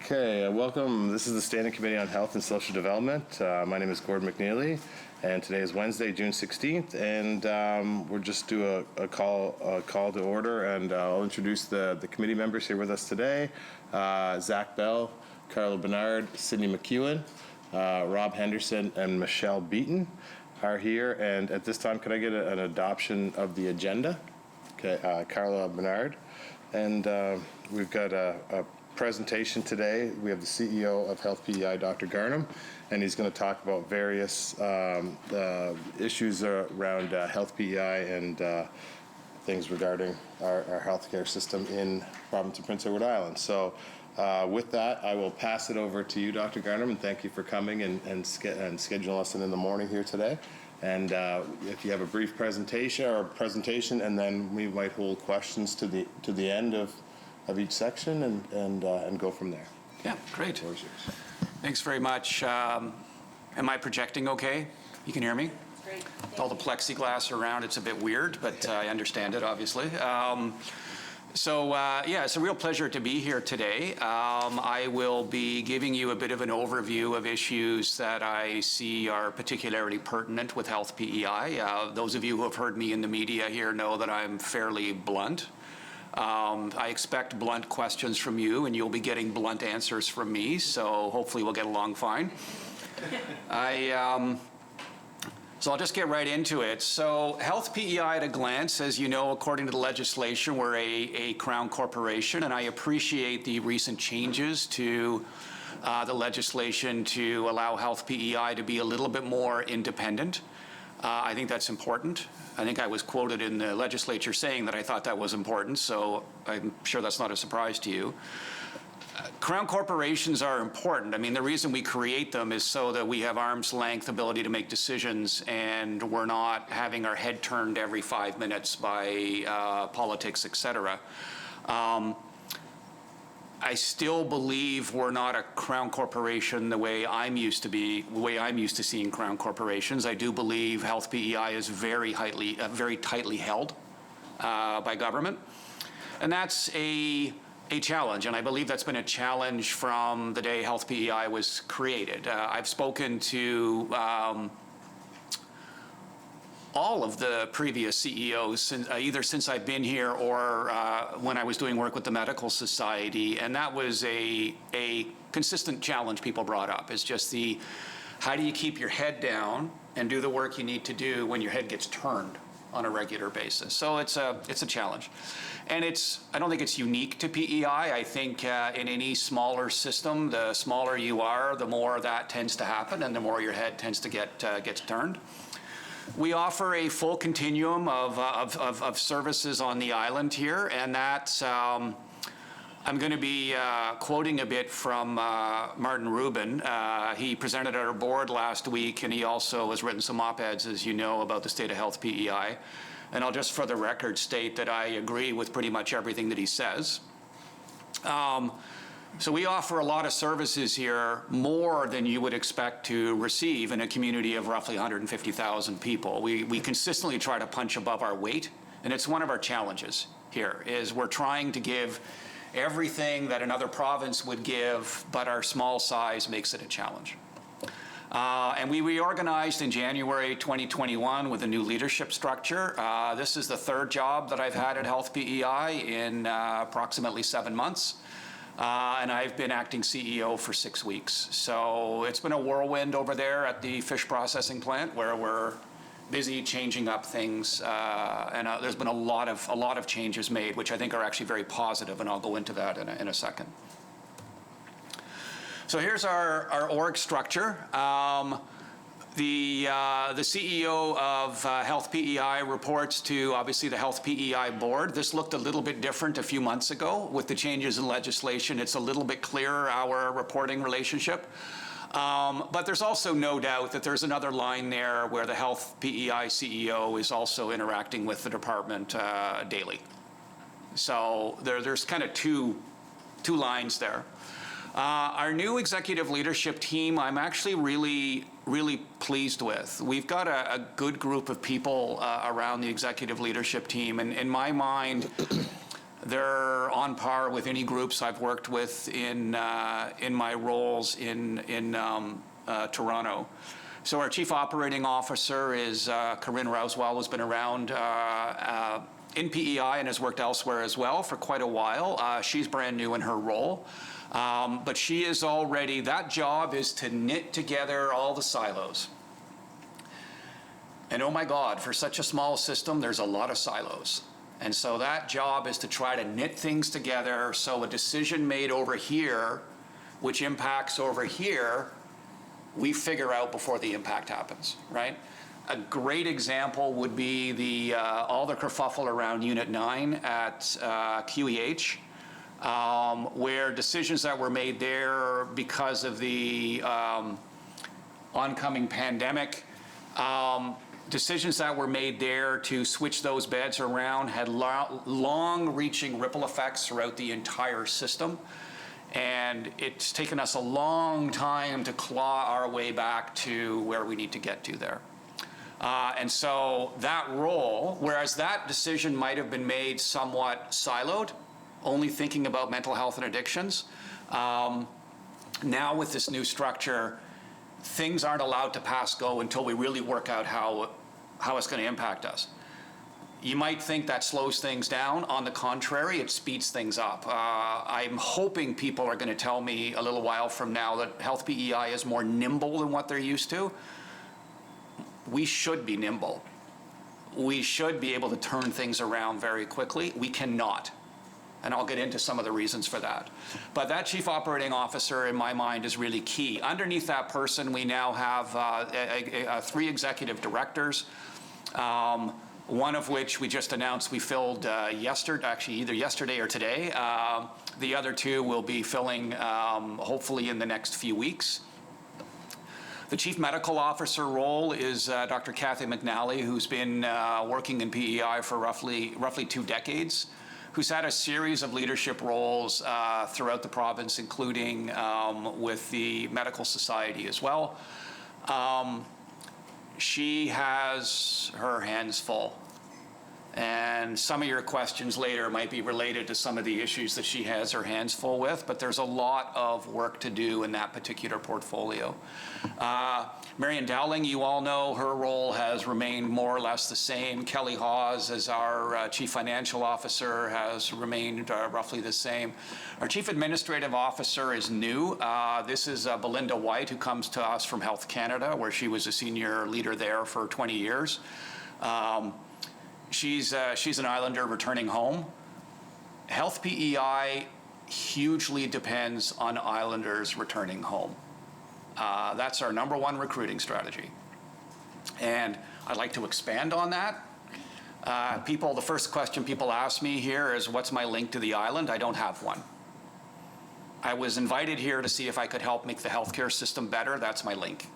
Okay, welcome. This is the Standing Committee on Health and Social Development. My name is Gordon McNeely, and today is Wednesday, June 16th, and we'll just do a call to order, and I'll introduce the committee members here with us today. Zach Bell, Carla Bernard, Sydney McEwen, Rob Henderson, and Michelle Beaton are here, and at this time, could I get an adoption of the agenda? Okay, Carla Bernard, and we've got a presentation today. We have the CEO of Health PEI, Dr. Gardam, and he's going to talk about various issues around Health PEI and things regarding our healthcare system in province of Prince Edward Island. So with that, I will pass it over to you, Dr. Gardam, and thank you for coming and scheduling us in the morning here today. And if you have a brief presentation, and then we might hold questions to the end of each section and go from there. Yeah, great. Thanks very much. Am I projecting okay? You can hear me? Great. With all the plexiglass around, it's a bit weird, but I understand it, obviously. Yeah, it's a real pleasure to be here today. I will be giving you a bit of an overview of issues that I see are particularly pertinent with Health PEI. Those of you who have heard me in the media here know that I'm fairly blunt. I expect blunt questions from you, and you'll be getting blunt answers from me, so hopefully we'll get along fine. So I'll just get right into it. So Health PEI at a glance, as you know, according to the legislation, we're a Crown corporation, and I appreciate the recent changes to the legislation to allow Health PEI to be a little bit more independent. I think that's important. I think I was quoted in the legislature saying that I thought that was important, so I'm sure that's not a surprise to you. Crown corporations are important. I mean, the reason we create them is so that we have arm's length ability to make decisions, and we're not having our head turned every 5 minutes by politics, et cetera. I still believe we're not a Crown corporation the way I'm used to seeing Crown corporations. I do believe Health PEI is very tightly held by government, and that's a challenge, and I believe that's been a challenge from the day Health PEI was created. I've spoken to all of the previous CEOs, either since I've been here or when I was doing work with the Medical Society, and that was a consistent challenge people brought up. It's just how do you keep your head down and do the work you need to do when your head gets turned on a regular basis? So it's a challenge. And I don't think it's unique to PEI. I think in any smaller system, the smaller you are, the more that tends to happen, and the more your head tends to gets turned. We offer a full continuum of services on the island here, and that's, I'm going to be quoting a bit from Martin Rubin. He presented at our board last week, and he also has written some op-eds, as you know, about the state of Health PEI. And I'll just for the record state that I agree with pretty much everything that he says. So we offer a lot of services here, more than you would expect to receive in a community of roughly 150,000 people. We consistently try to punch above our weight, and it's one of our challenges here, is we're trying to give everything that another province would give, but our small size makes it a challenge. And we reorganized in January 2021 with a new leadership structure. This is the third job that I've had at Health PEI in approximately 7 months. And I've been acting CEO for 6 weeks. So it's been a whirlwind over there at the fish processing plant, where we're busy changing up things. And there's been a lot of changes made, which I think are actually very positive, and I'll go into that in a second. So here's our org structure. The CEO of Health PEI reports to, obviously, the Health PEI board. This looked a little bit different a few months ago. With the changes in legislation, it's a little bit clearer, our reporting relationship. But there's also no doubt that there's another line there where the Health PEI CEO is also interacting with the department daily. So there's kind of two lines there. Our new executive leadership team, I'm actually really pleased with. We've got a good group of people around the executive leadership team, and in my mind, They're on par with any groups I've worked with in my roles in Toronto. So our Chief Operating Officer is Corinne Rouswell, who's been around in PEI and has worked elsewhere as well for quite a while. She's brand new in her role. But she is already, that job is to knit together all the silos. And oh my God, for such a small system, there's a lot of silos. And so that job is to try to knit things together so a decision made over here, which impacts over here, we figure out before the impact happens, right? A great example would be all the kerfuffle around Unit 9 at QEH, where decisions that were made there because of the oncoming pandemic, decisions that were made there to switch those beds around had long-reaching ripple effects throughout the entire system. And it's taken us a long time to claw our way back to where we need to get to there. And so that role, whereas that decision might have been made somewhat siloed, only thinking about mental health and addictions, now with this new structure, things aren't allowed to pass go until we really work out how it's going to impact us. You might think that slows things down. On the contrary, it speeds things up. I'm hoping people are going to tell me a little while from now that Health PEI is more nimble than what they're used to. We should be nimble. We should be able to turn things around very quickly. We cannot. And I'll get into some of the reasons for that. But that Chief Operating Officer, in my mind, is really key. Underneath that person, we now have 3 executive directors, one of which we just announced we filled yesterday, actually either yesterday or today. The other 2 will be filling hopefully in the next few weeks. The Chief Medical Officer role is Dr. Kathy McNally, who's been working in PEI for roughly 2 decades. Who's had a series of leadership roles throughout the province, including with the Medical Society as well. She has her hands full. And some of your questions later might be related to some of the issues that she has her hands full with, but there's a lot of work to do in that particular portfolio. Marian Dowling, you all know, her role has remained more or less the same. Kelly Hawes, as our Chief Financial Officer, has remained roughly the same. Our Chief Administrative Officer is new. This is Belinda White, who comes to us from Health Canada, where she was a senior leader there for 20 years. She's an Islander returning home. Health PEI hugely depends on Islanders returning home. That's our #1 recruiting strategy. And I'd like to expand on that. The first question people ask me here is, what's my link to the island? I don't have one. I was invited here to see if I could help make the healthcare system better. That's my link.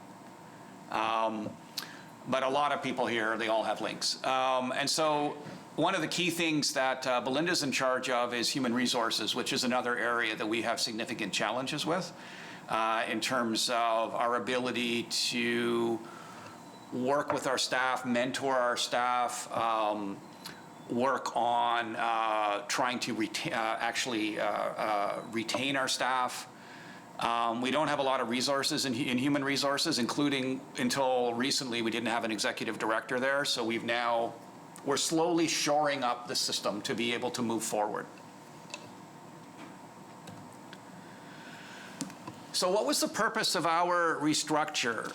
But a lot of people here, they all have links. And so one of the key things that Belinda's in charge of is human resources, which is another area that we have significant challenges with in terms of our ability to work with our staff, mentor our staff, work on trying to retain our staff. We don't have a lot of resources in human resources, including until recently we didn't have an executive director there. So we're slowly shoring up the system to be able to move forward. So what was the purpose of our restructure?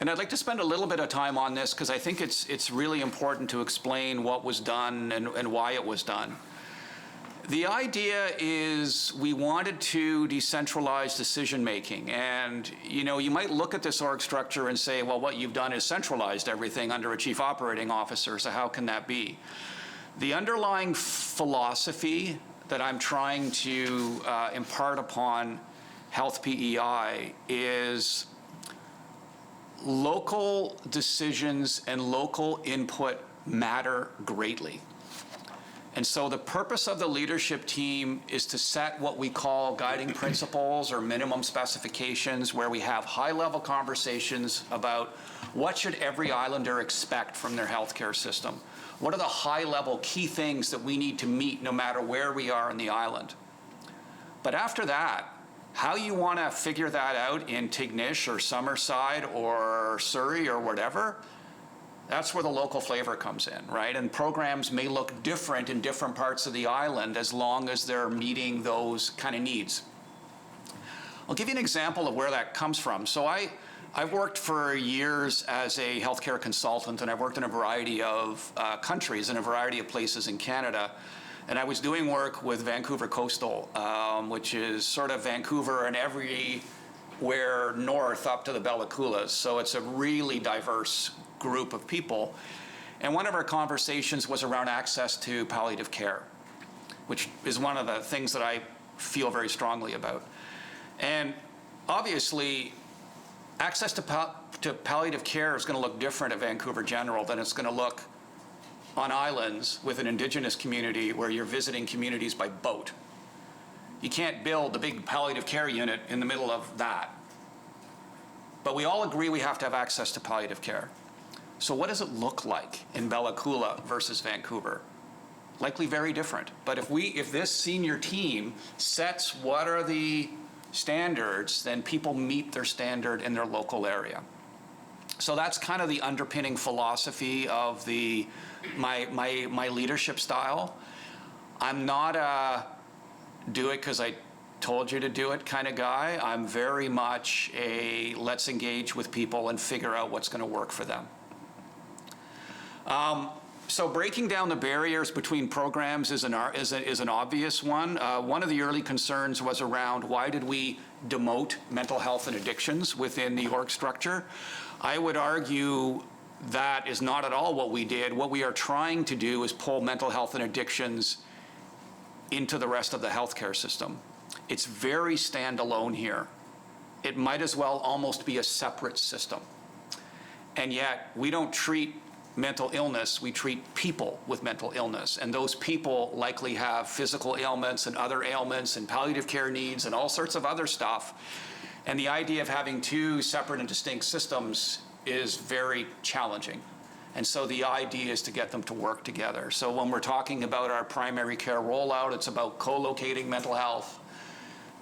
And I'd like to spend a little bit of time on this because I think it's really important to explain what was done and why it was done. The idea is we wanted to decentralize decision-making. And, you might look at this org structure and say, well, what you've done is centralized everything under a chief operating officer, so how can that be? The underlying philosophy that I'm trying to impart upon Health PEI is local decisions and local input matter greatly. And so the purpose of the leadership team is to set what we call guiding principles or minimum specifications, where we have high-level conversations about what should every islander expect from their healthcare system. What are the high-level key things that we need to meet no matter where we are on the island? But after that, how you want to figure that out in Tignish or Summerside or Surrey or whatever, that's where the local flavor comes in, right? And programs may look different in different parts of the island as long as they're meeting those kind of needs. I'll give you an example of where that comes from. So I've worked for years as a healthcare consultant, and I've worked in a variety of countries and a variety of places in Canada. And I was doing work with Vancouver Coastal, which is sort of Vancouver and everywhere north up to the Bella Coolas. So it's a really diverse group of people. And one of our conversations was around access to palliative care, which is one of the things that I feel very strongly about. And obviously, access to palliative care is going to look different at Vancouver General than it's going to look on islands with an Indigenous community where you're visiting communities by boat. You can't build a big palliative care unit in the middle of that. But we all agree we have to have access to palliative care. So what does it look like in Bella Coola versus Vancouver? Likely very different. But if this senior team sets what are the standards, then people meet their standard in their local area. So that's kind of the underpinning philosophy of my leadership style. I'm not a do it because I told you to do it kind of guy. I'm very much a let's engage with people and figure out what's going to work for them. So breaking down the barriers between programs is an obvious one. One of the early concerns was around why did we demote mental health and addictions within the org structure? I would argue that is not at all what we did. What we are trying to do is pull mental health and addictions into the rest of the healthcare system. It's very standalone here. It might as well almost be a separate system. And yet we don't treat mental illness, we treat people with mental illness. And those people likely have physical ailments and other ailments and palliative care needs and all sorts of other stuff. And the idea of having two separate and distinct systems is very challenging. And so the idea is to get them to work together. So when we're talking about our primary care rollout, it's about co-locating mental health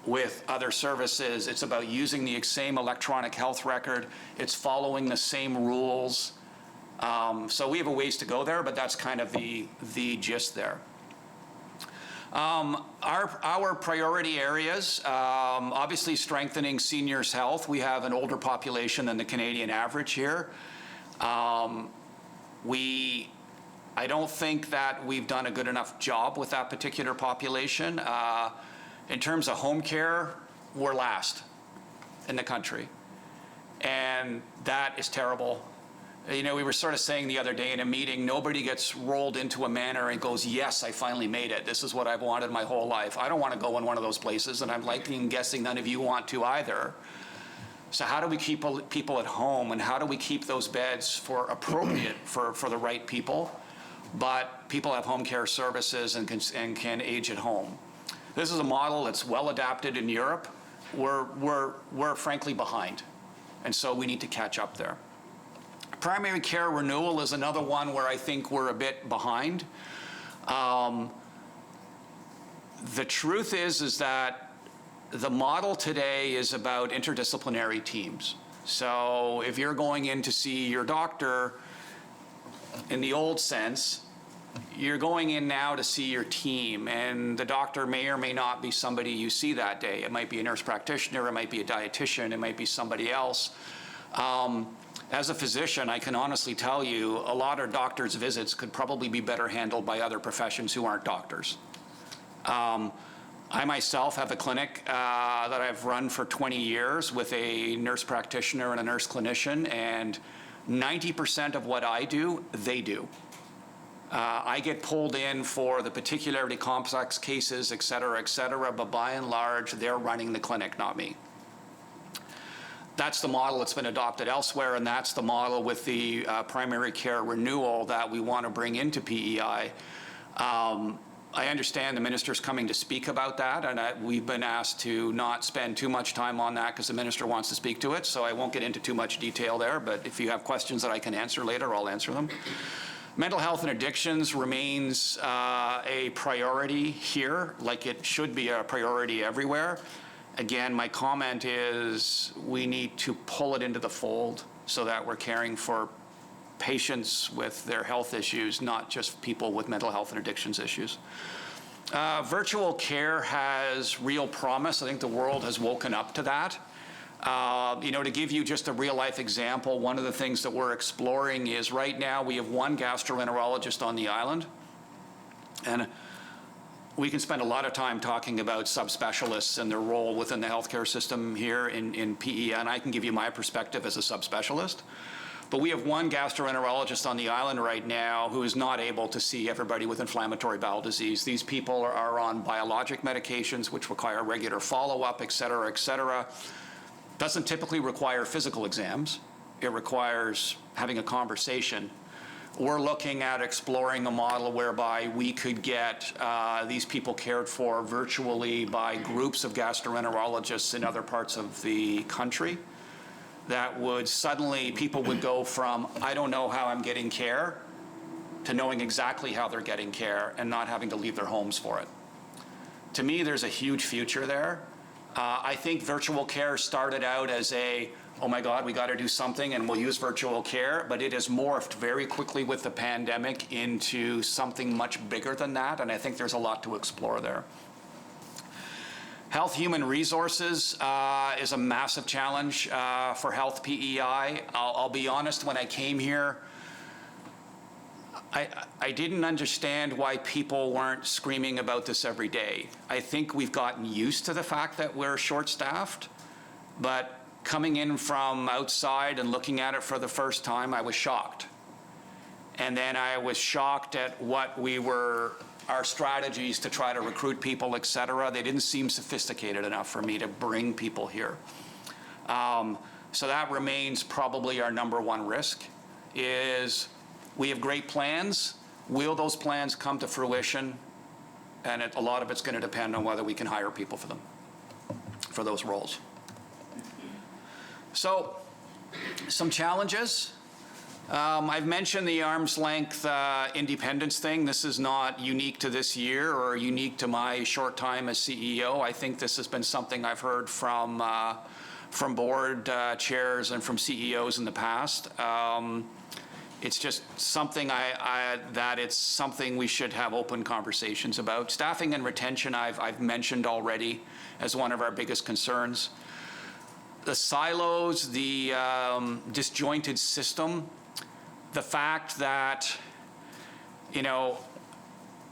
with other services. It's about using the same electronic health record. It's following the same rules. So we have a ways to go there, but that's kind of the gist there. Our priority areas, obviously strengthening seniors' health. We have an older population than the Canadian average here. I don't think that we've done a good enough job with that particular population. In terms of home care, we're last in the country. And that is terrible. You know, we were sort of saying the other day in a meeting, nobody gets rolled into a manor and goes, yes, I finally made it. This is what I've wanted my whole life. I don't want to go in one of those places, and I'm likely guessing none of you want to either. So how do we keep people at home, and how do we keep those beds for appropriate for the right people, but people have home care services and can age at home? This is a model that's well adapted in Europe. We're frankly behind, and so we need to catch up there. Primary care renewal is another one where I think we're a bit behind. The truth is that the model today is about interdisciplinary teams. So if you're going in to see your doctor in the old sense, you're going in now to see your team, and the doctor may or may not be somebody you see that day. It might be a nurse practitioner, it might be a dietitian, it might be somebody else. As a physician, I can honestly tell you a lot of doctors' visits could probably be better handled by other professions who aren't doctors. I myself have a clinic that I've run for 20 years with a nurse practitioner and a nurse clinician, and 90% of what I do, they do. I get pulled in for the particularly complex cases, et cetera, but by and large, they're running the clinic, not me. That's the model that's been adopted elsewhere, and that's the model with the primary care renewal that we want to bring into PEI. I understand the minister's coming to speak about that, and we've been asked to not spend too much time on that because the minister wants to speak to it, so I won't get into too much detail there, but if you have questions that I can answer later, I'll answer them. Mental health and addictions remains a priority here, like it should be a priority everywhere. Again, my comment is we need to pull it into the fold so that we're caring for patients with their health issues, not just people with mental health and addictions issues. Virtual care has real promise. I think the world has woken up to that. You know, to give you just a real life example, one of the things that we're exploring is right now we have one gastroenterologist on the island, and we can spend a lot of time talking about subspecialists and their role within the healthcare system here in PEI, and I can give you my perspective as a subspecialist. But we have one gastroenterologist on the island right now who is not able to see everybody with inflammatory bowel disease. These people are on biologic medications which require regular follow-up, et cetera, et cetera. Doesn't typically require physical exams. It requires having a conversation. We're looking at exploring a model whereby we could get these people cared for virtually by groups of gastroenterologists in other parts of the country. That would suddenly, people would go from, I don't know how I'm getting care, to knowing exactly how they're getting care and not having to leave their homes for it. To me, there's a huge future there. I think virtual care started out as a, oh my God, we got to do something and we'll use virtual care, but it has morphed very quickly with the pandemic into something much bigger than that, and I think there's a lot to explore there. Health Human Resources is a massive challenge for Health PEI. I'll be honest, when I came here, I didn't understand why people weren't screaming about this every day. I think we've gotten used to the fact that we're short-staffed, but coming in from outside and looking at it for the first time, I was shocked. And then I was shocked at what our strategies to try to recruit people, et cetera. They didn't seem sophisticated enough for me to bring people here. So that remains probably our number one risk, is we have great plans. Will those plans come to fruition? And a lot of it's going to depend on whether we can hire people for them, for those roles. So some challenges. I've mentioned the arm's length independence thing. This is not unique to this year or unique to my short time as CEO. I think this has been something I've heard from board chairs and from CEOs in the past. It's just something it's something we should have open conversations about. Staffing and retention I've mentioned already as one of our biggest concerns. The silos, the disjointed system, the fact that, you know,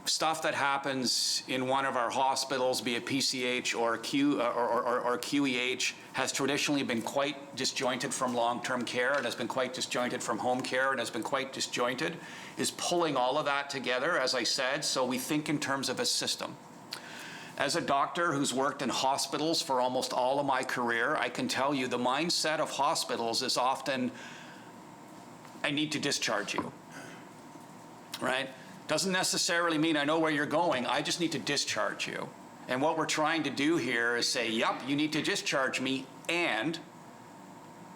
stuff that happens in one of our hospitals, be it PCH or QEH, has traditionally been quite disjointed from long-term care and has been quite disjointed from home care and has been quite disjointed, is pulling all of that together, as I said, so we think in terms of a system. As a doctor who's worked in hospitals for almost all of my career, I can tell you the mindset of hospitals is often, I need to discharge you, right? Doesn't necessarily mean I know where you're going, I just need to discharge you. And what we're trying to do here is say, yep, you need to discharge me, and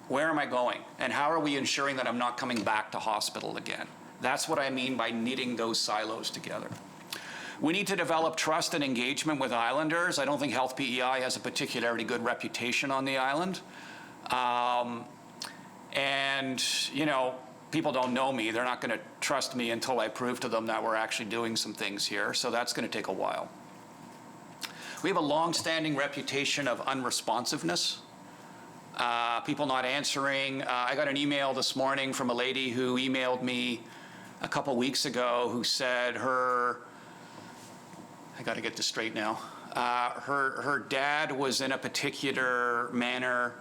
where am I going? And how are we ensuring that I'm not coming back to hospital again? That's what I mean by knitting those silos together. We need to develop trust and engagement with islanders. I don't think Health PEI has a particularly good reputation on the island. And, you know, people don't know me. They're not going to trust me until I prove to them that we're actually doing some things here. So that's going to take a while. We have a long-standing reputation of unresponsiveness. People not answering. I got an email this morning from a lady who emailed me a couple weeks ago who said I got to get this straight now. Her dad was in a particular manner.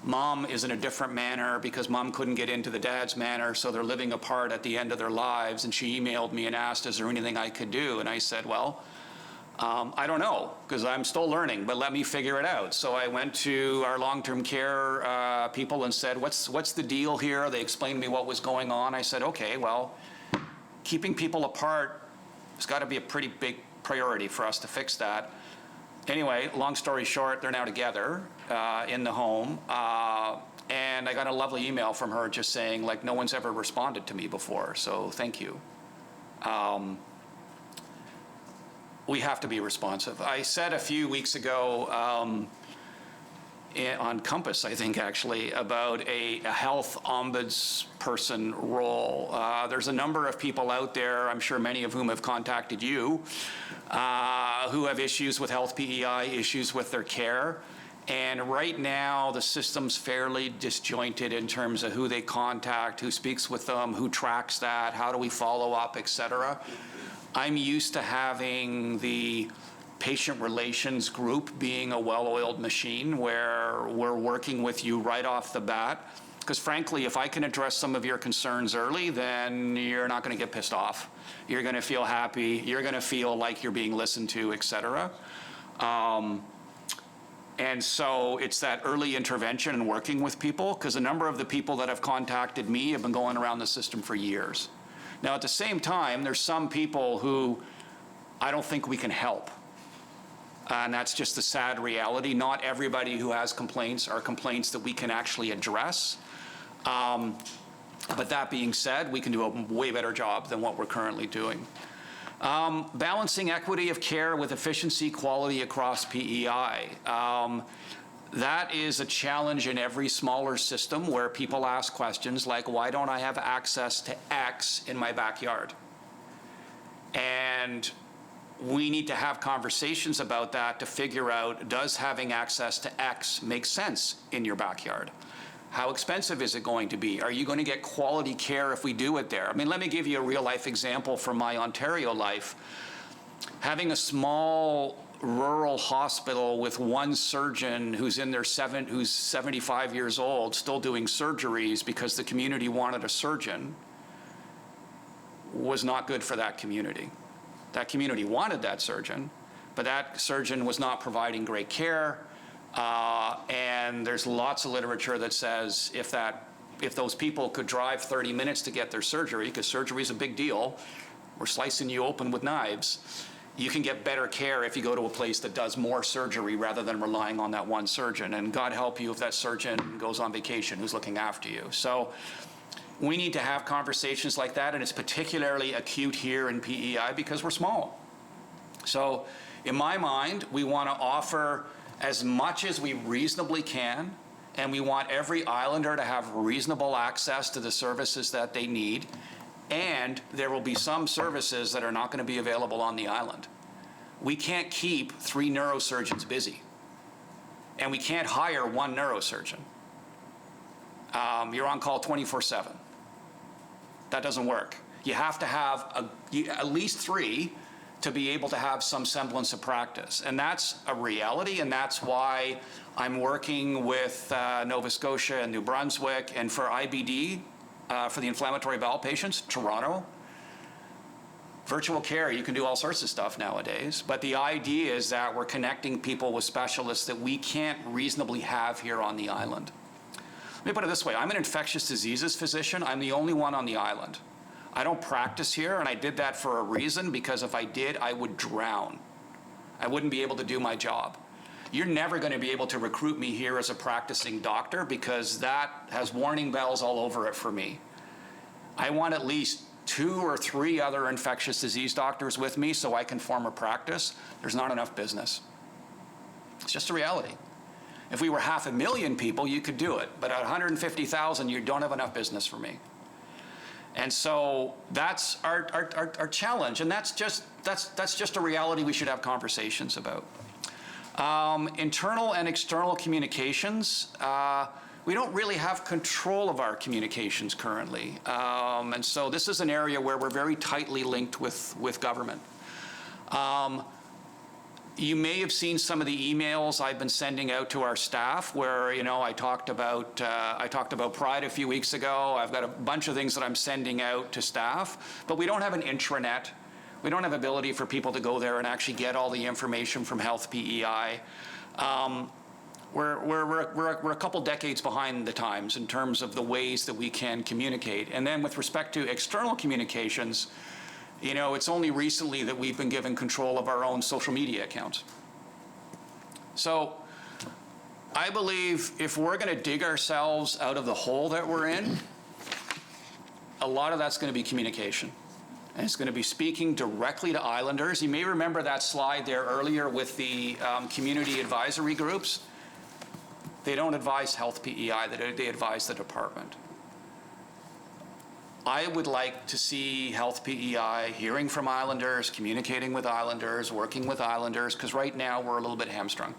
Mom is in a different manner because mom couldn't get into the dad's manner, so they're living apart at the end of their lives. And she emailed me and asked, is there anything I could do? And I said, well, I don't know, because I'm still learning, but let me figure it out. So I went to our long-term care people and said, what's the deal here? They explained to me what was going on. I said, okay, well, keeping people apart has got to be a pretty big priority for us to fix that. Anyway, long story short, they're now together in the home. And I got a lovely email from her just saying, like, no one's ever responded to me before, so thank you. We have to be responsive. I said a few weeks ago on Compass, I think actually, about a health ombuds person role. There's a number of people out there, I'm sure many of whom have contacted you, who have issues with Health PEI, issues with their care. And right now, the system's fairly disjointed in terms of who they contact, who speaks with them, who tracks that, how do we follow up, et cetera. I'm used to having the patient relations group being a well-oiled machine where we're working with you right off the bat. Because frankly, if I can address some of your concerns early, then you're not going to get pissed off. You're going to feel happy. You're going to feel like you're being listened to, et cetera. And so it's that early intervention and working with people, because a number of the people that have contacted me have been going around the system for years. Now, at the same time, there's some people who I don't think we can help. And that's just the sad reality. Not everybody who has complaints are complaints that we can actually address. But that being said, we can do a way better job than what we're currently doing. Balancing equity of care with efficiency, quality across PEI. That is a challenge in every smaller system where people ask questions like, why don't I have access to X in my backyard? And we need to have conversations about that to figure out, does having access to X make sense in your backyard? How expensive is it going to be? Are you going to get quality care if we do it there? I mean, let me give you a real life example from my Ontario life. Having a small rural hospital with one surgeon who's who's 75 years old, still doing surgeries because the community wanted a surgeon, was not good for that community. That community wanted that surgeon, but that surgeon was not providing great care. And there's lots of literature that says if those people could drive 30 minutes to get their surgery, because surgery is a big deal, we're slicing you open with knives, you can get better care if you go to a place that does more surgery rather than relying on that one surgeon. And God help you if that surgeon goes on vacation who's looking after you. So we need to have conversations like that, and it's particularly acute here in PEI because we're small. So in my mind, we want to offer as much as we reasonably can, and we want every islander to have reasonable access to the services that they need, and there will be some services that are not going to be available on the island. We can't keep 3 neurosurgeons busy, and we can't hire 1 neurosurgeon. You're on call 24/7. That doesn't work. You have to have at least 3 to be able to have some semblance of practice. And that's a reality, and that's why I'm working with Nova Scotia and New Brunswick, and for IBD, for the inflammatory bowel patients, Toronto. Virtual care, you can do all sorts of stuff nowadays, but the idea is that we're connecting people with specialists that we can't reasonably have here on the island. Let me put it this way, I'm an infectious diseases physician, I'm the only one on the island. I don't practice here, and I did that for a reason, because if I did, I would drown. I wouldn't be able to do my job. You're never going to be able to recruit me here as a practicing doctor, because that has warning bells all over it for me. I want at least 2 or 3 other infectious disease doctors with me so I can form a practice. There's not enough business. It's just a reality. If we were 500,000 people, you could do it, but at 150,000, you don't have enough business for me. And so that's our challenge, and that's just a reality we should have conversations about. Internal and external communications, we don't really have control of our communications currently, and so this is an area where we're very tightly linked with government. You may have seen some of the emails I've been sending out to our staff where, you know, I talked about Pride a few weeks ago. I've got a bunch of things that I'm sending out to staff, but we don't have an intranet. We don't have ability for people to go there and actually get all the information from Health PEI. We're a couple decades behind the times in terms of the ways that we can communicate. And then with respect to external communications, You know, it's only recently that we've been given control of our own social media accounts. So I believe if we're going to dig ourselves out of the hole that we're in, a lot of that's going to be communication. And it's going to be speaking directly to islanders. You may remember that slide there earlier with the community advisory groups. They don't advise Health PEI, they advise the department. I would like to see Health PEI hearing from islanders, communicating with islanders, working with islanders, because right now we're a little bit hamstrung.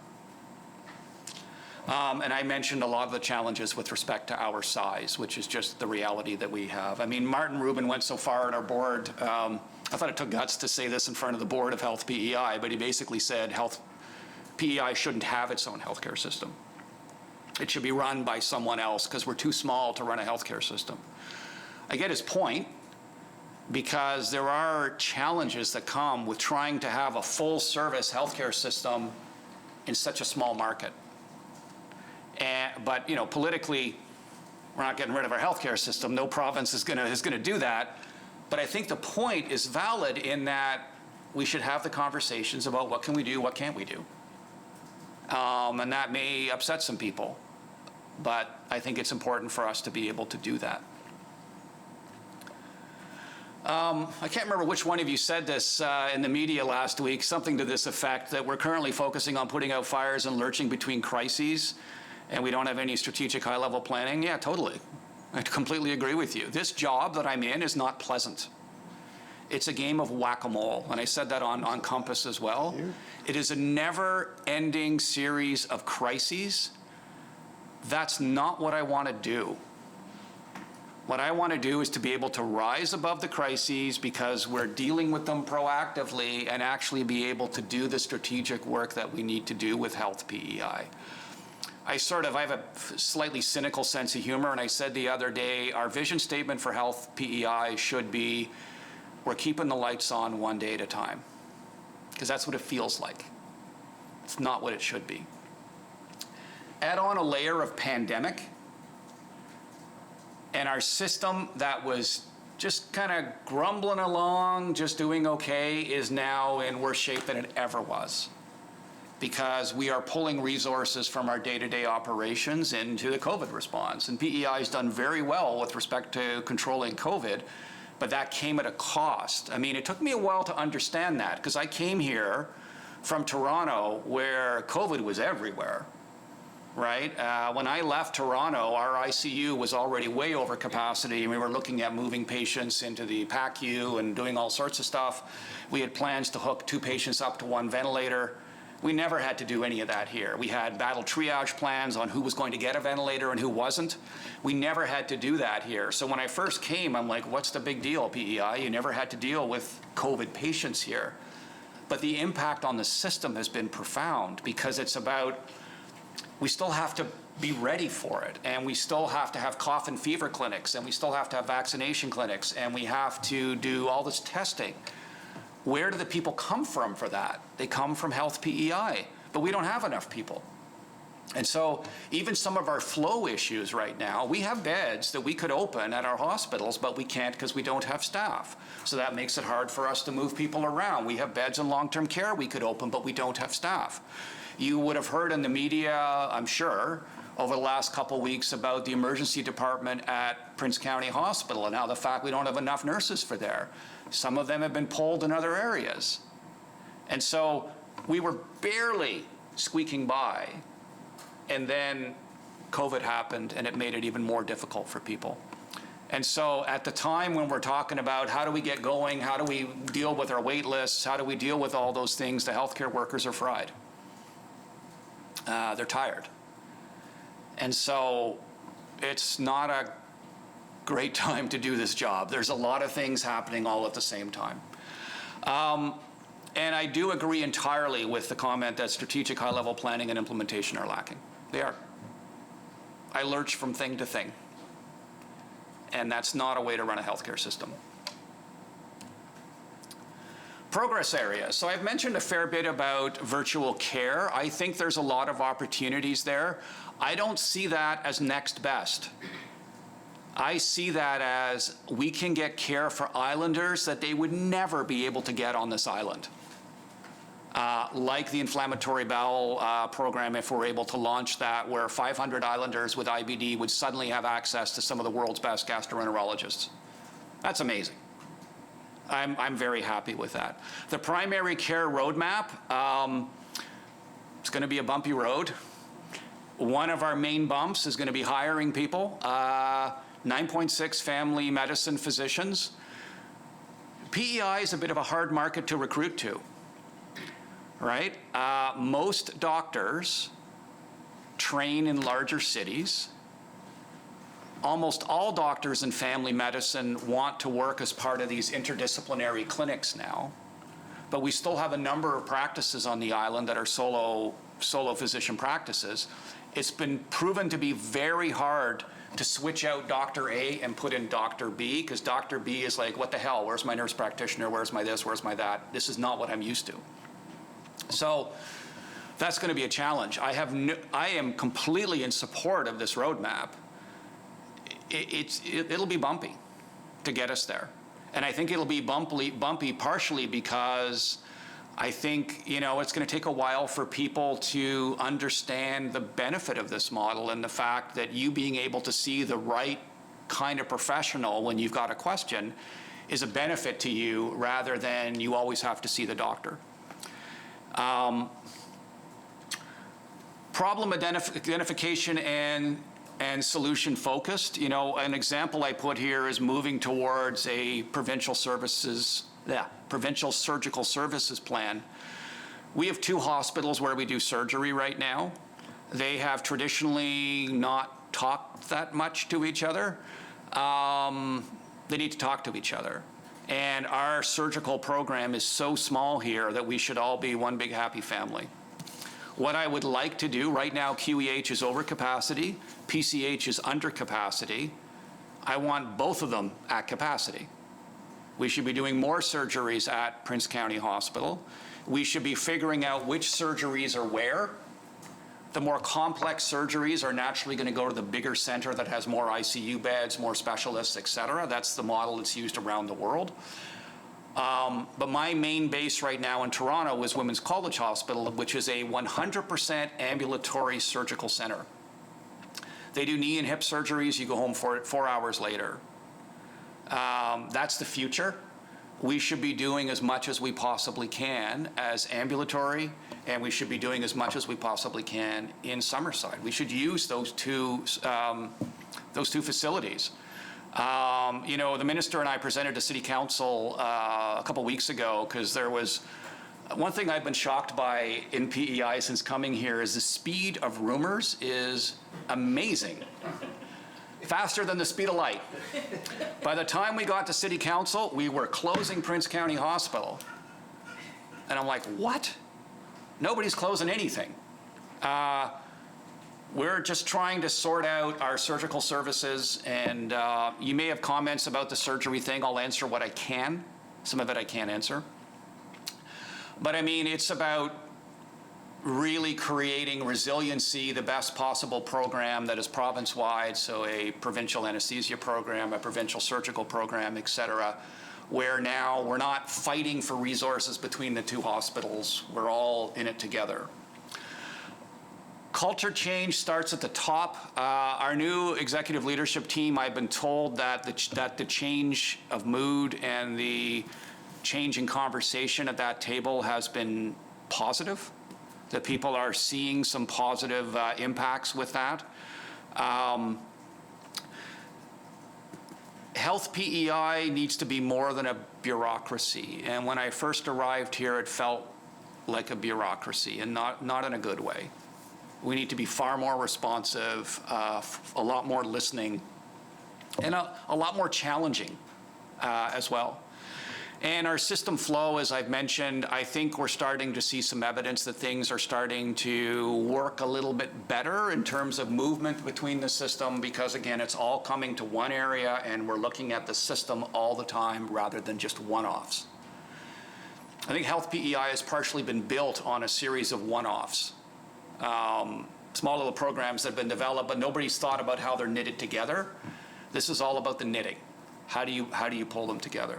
And I mentioned a lot of the challenges with respect to our size, which is just the reality that we have. I mean, Martin Rubin went so far at our board, I thought it took guts to say this in front of the board of Health PEI, but he basically said Health PEI shouldn't have its own healthcare system. It should be run by someone else because we're too small to run a healthcare system. I get his point, because there are challenges that come with trying to have a full-service healthcare system in such a small market. But you know, politically, we're not getting rid of our healthcare system. No province is gonna do that. But I think the point is valid in that we should have the conversations about what can we do, what can't we do, and that may upset some people. But I think it's important for us to be able to do that. I can't remember which one of you said this in the media last week, something to this effect, that we're currently focusing on putting out fires and lurching between crises, and we don't have any strategic high-level planning. Yeah, totally. I completely agree with you. This job that I'm in is not pleasant. It's a game of whack-a-mole, and I said that on Compass as well. It is a never-ending series of crises. That's not what I want to do. What I want to do is to be able to rise above the crises because we're dealing with them proactively and actually be able to do the strategic work that we need to do with Health PEI. I have a slightly cynical sense of humor, and I said the other day, our vision statement for Health PEI should be, we're keeping the lights on one day at a time, because that's what it feels like. It's not what it should be. Add on a layer of pandemic, and our system that was just kind of grumbling along, just doing okay, is now in worse shape than it ever was, because we are pulling resources from our day-to-day operations into the COVID response. And PEI has done very well with respect to controlling COVID, but that came at a cost. I mean, it took me a while to understand that, because I came here from Toronto where COVID was everywhere. Right? When I left Toronto, our ICU was already way over capacity, and we were looking at moving patients into the PACU and doing all sorts of stuff. We had plans to hook 2 patients up to 1 ventilator. We never had to do any of that here. We had battle triage plans on who was going to get a ventilator and who wasn't. We never had to do that here. So when I first came, I'm like, what's the big deal, PEI? You never had to deal with COVID patients here. But the impact on the system has been profound, because it's about, we still have to be ready for it, and we still have to have cough and fever clinics, and we still have to have vaccination clinics, and we have to do all this testing. Where do the people come from for that? They come from Health PEI, but we don't have enough people. And so even some of our flow issues right now, we have beds that we could open at our hospitals, but we can't because we don't have staff. So that makes it hard for us to move people around. We have beds in long-term care we could open, but we don't have staff. You would have heard in the media, I'm sure, over the last couple of weeks about the emergency department at Prince County Hospital, and now the fact we don't have enough nurses for there. Some of them have been pulled in other areas. And so we were barely squeaking by, and then COVID happened, and it made it even more difficult for people. And so at the time when we're talking about how do we get going, how do we deal with our wait lists, how do we deal with all those things, the healthcare workers are fried. They're tired. And so it's not a great time to do this job. There's a lot of things happening all at the same time. And I do agree entirely with the comment that strategic high-level planning and implementation are lacking. They are. I lurch from thing to thing. And that's not a way to run a healthcare system. Progress areas. So I've mentioned a fair bit about virtual care. I think there's a lot of opportunities there. I don't see that as next best. I see that as we can get care for islanders that they would never be able to get on this island. Like the inflammatory bowel program, if we're able to launch that, where 500 islanders with IBD would suddenly have access to some of the world's best gastroenterologists. That's amazing. I'm very happy with that. The primary care roadmap, it's going to be a bumpy road. One of our main bumps is going to be hiring people, 9.6 family medicine physicians. PEI is a bit of a hard market to recruit to. Right? Most doctors train in larger cities. Almost all doctors in family medicine want to work as part of these interdisciplinary clinics now. But we still have a number of practices on the island that are solo physician practices. It's been proven to be very hard to switch out Dr. A and put in Dr. B, because Dr. B is like, what the hell? Where's my nurse practitioner? Where's my this? Where's my that? This is not what I'm used to. So that's going to be a challenge. I am completely in support of this roadmap. It'll be bumpy to get us there. And I think it'll be bumpy partially because I think, it's going to take a while for people to understand the benefit of this model and the fact that you being able to see the right kind of professional when you've got a question is a benefit to you rather than you always have to see the doctor. Problem identification and solution focused. An example I put here is moving towards a provincial surgical services plan. We have 2 hospitals where we do surgery right now. They have traditionally not talked that much to each other. They need to talk to each other. And our surgical program is so small here that we should all be one big happy family. What I would like to do right now, QEH is over capacity, PCH is under capacity. I want both of them at capacity. We should be doing more surgeries at Prince County Hospital. We should be figuring out which surgeries are where. The more complex surgeries are naturally going to go to the bigger center that has more ICU beds, more specialists, et cetera. That's the model that's used around the world. But my main base right now in Toronto is Women's College Hospital, which is a 100% ambulatory surgical center. They do knee and hip surgeries. You go home 4 hours later. That's the future. We should be doing as much as we possibly can as ambulatory, and we should be doing as much as we possibly can in Summerside. We should use those two facilities. The minister and I presented to City Council a couple weeks ago because there was one thing I've been shocked by in PEI since coming here is the speed of rumors is amazing. Faster than the speed of light. By the time we got to City Council, we were closing Prince County Hospital. And I'm like, what? Nobody's closing anything. We're just trying to sort out our surgical services, and you may have comments about the surgery thing. I'll answer what I can. Some of it I can't answer. But I mean, it's about really creating resiliency, the best possible program that is province-wide, so a provincial anesthesia program, a provincial surgical program, et cetera, where now we're not fighting for resources between the 2 hospitals. We're all in it together. Culture change starts at the top. Our new executive leadership team, I've been told that the change of mood and the change in conversation at that table has been positive, that people are seeing some positive impacts with that. Health PEI needs to be more than a bureaucracy. And when I first arrived here, it felt like a bureaucracy, and not in a good way. We need to be far more responsive, a lot more listening, and a lot more challenging as well. And our system flow, as I've mentioned, I think we're starting to see some evidence that things are starting to work a little bit better in terms of movement between the system, because again, it's all coming to one area and we're looking at the system all the time rather than just one-offs. I think Health PEI has partially been built on a series of one-offs. Small little programs that have been developed, but nobody's thought about how they're knitted together. This is all about the knitting. How do you pull them together?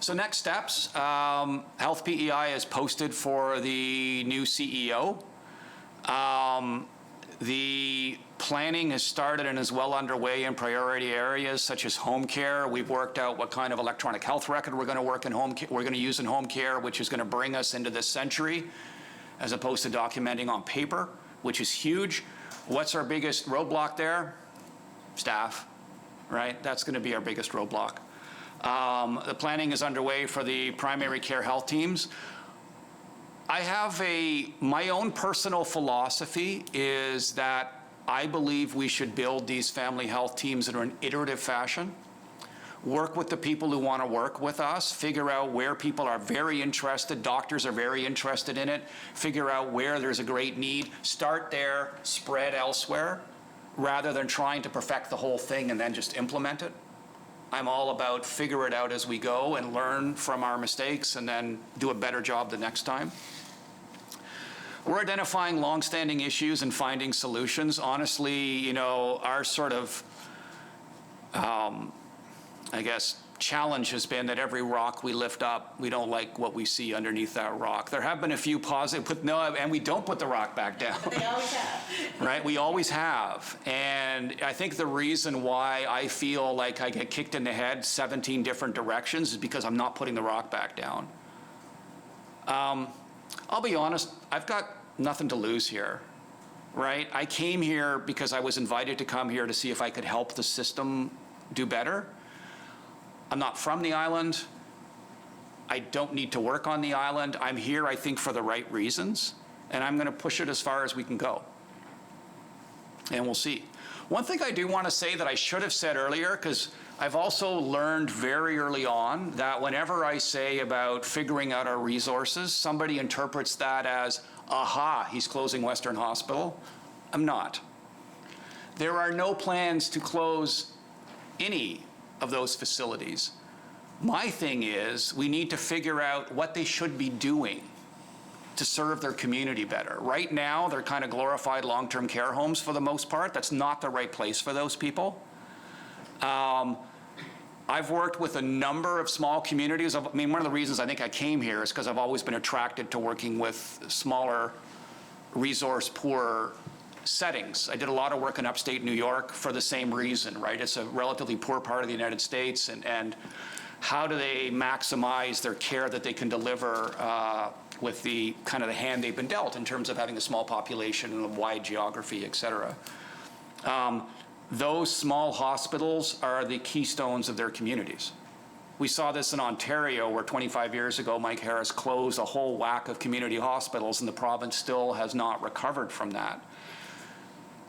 So next steps, Health PEI is posted for the new CEO. The planning has started and is well underway in priority areas such as home care. We've worked out what kind of electronic health record we're going to use in home care, which is going to bring us into this century, as opposed to documenting on paper, which is huge. What's our biggest roadblock there? Staff, right? That's going to be our biggest roadblock. The planning is underway for the primary care health teams. I have my own personal philosophy is that I believe we should build these family health teams in an iterative fashion, work with the people who want to work with us, figure out where people are very interested, doctors are very interested in it, figure out where there's a great need, start there, spread elsewhere, rather than trying to perfect the whole thing and then just implement it. I'm all about figure it out as we go and learn from our mistakes and then do a better job the next time. We're identifying longstanding issues and finding solutions. Honestly, you know, our sort of, I guess, challenge has been that every rock we lift up, we don't like what we see underneath that rock. There have been a few positive, and we don't put the rock back down. They always have. Right, we always have. And I think the reason why I feel like I get kicked in the head 17 different directions is because I'm not putting the rock back down. I'll be honest, I've got nothing to lose here, right? I came here because I was invited to come here to see if I could help the system do better. I'm not from the island. I don't need to work on the island. I'm here, I think, for the right reasons, and I'm going to push it as far as we can go. And we'll see. One thing I do want to say that I should have said earlier, because I've also learned very early on that whenever I say about figuring out our resources, somebody interprets that as, aha, he's closing Western Hospital. I'm not. There are no plans to close any of those facilities. My thing is, we need to figure out what they should be doing to serve their community better. Right now, they're kind of glorified long-term care homes for the most part. That's not the right place for those people. I've worked with a number of small communities. I mean, one of the reasons I think I came here is because I've always been attracted to working with smaller, resource-poor settings. I did a lot of work in upstate New York for the same reason, right? It's a relatively poor part of the United States, and how do they maximize their care that they can deliver with the kind of the hand they've been dealt in terms of having a small population and a wide geography, et cetera. Those small hospitals are the keystones of their communities. We saw this in Ontario, where 25 years ago, Mike Harris closed a whole whack of community hospitals, and the province still has not recovered from that.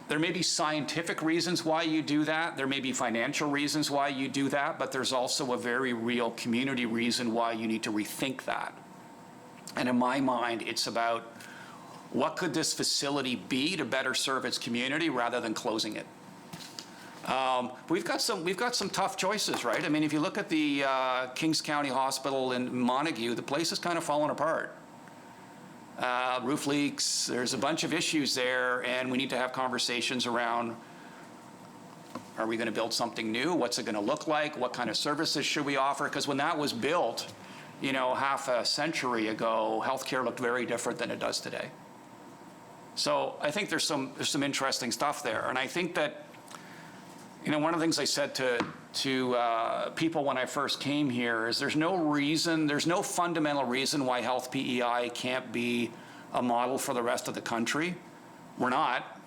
There may be scientific reasons why you do that. There may be financial reasons why you do that, but there's also a very real community reason why you need to rethink that. And in my mind, it's about what could this facility be to better serve its community rather than closing it. We've got some tough choices, right? I mean, if you look at the Kings County Hospital in Montague, the place is kind of falling apart. Roof leaks, there's a bunch of issues there, and we need to have conversations around, are we going to build something new? What's it going to look like? What kind of services should we offer? Because when that was built, you know, half a century ago, healthcare looked very different than it does today. So I think there's some interesting stuff there, and I think that, you know, one of the things I said to people when I first came here is there's no fundamental reason why Health PEI can't be a model for the rest of the country. We're not.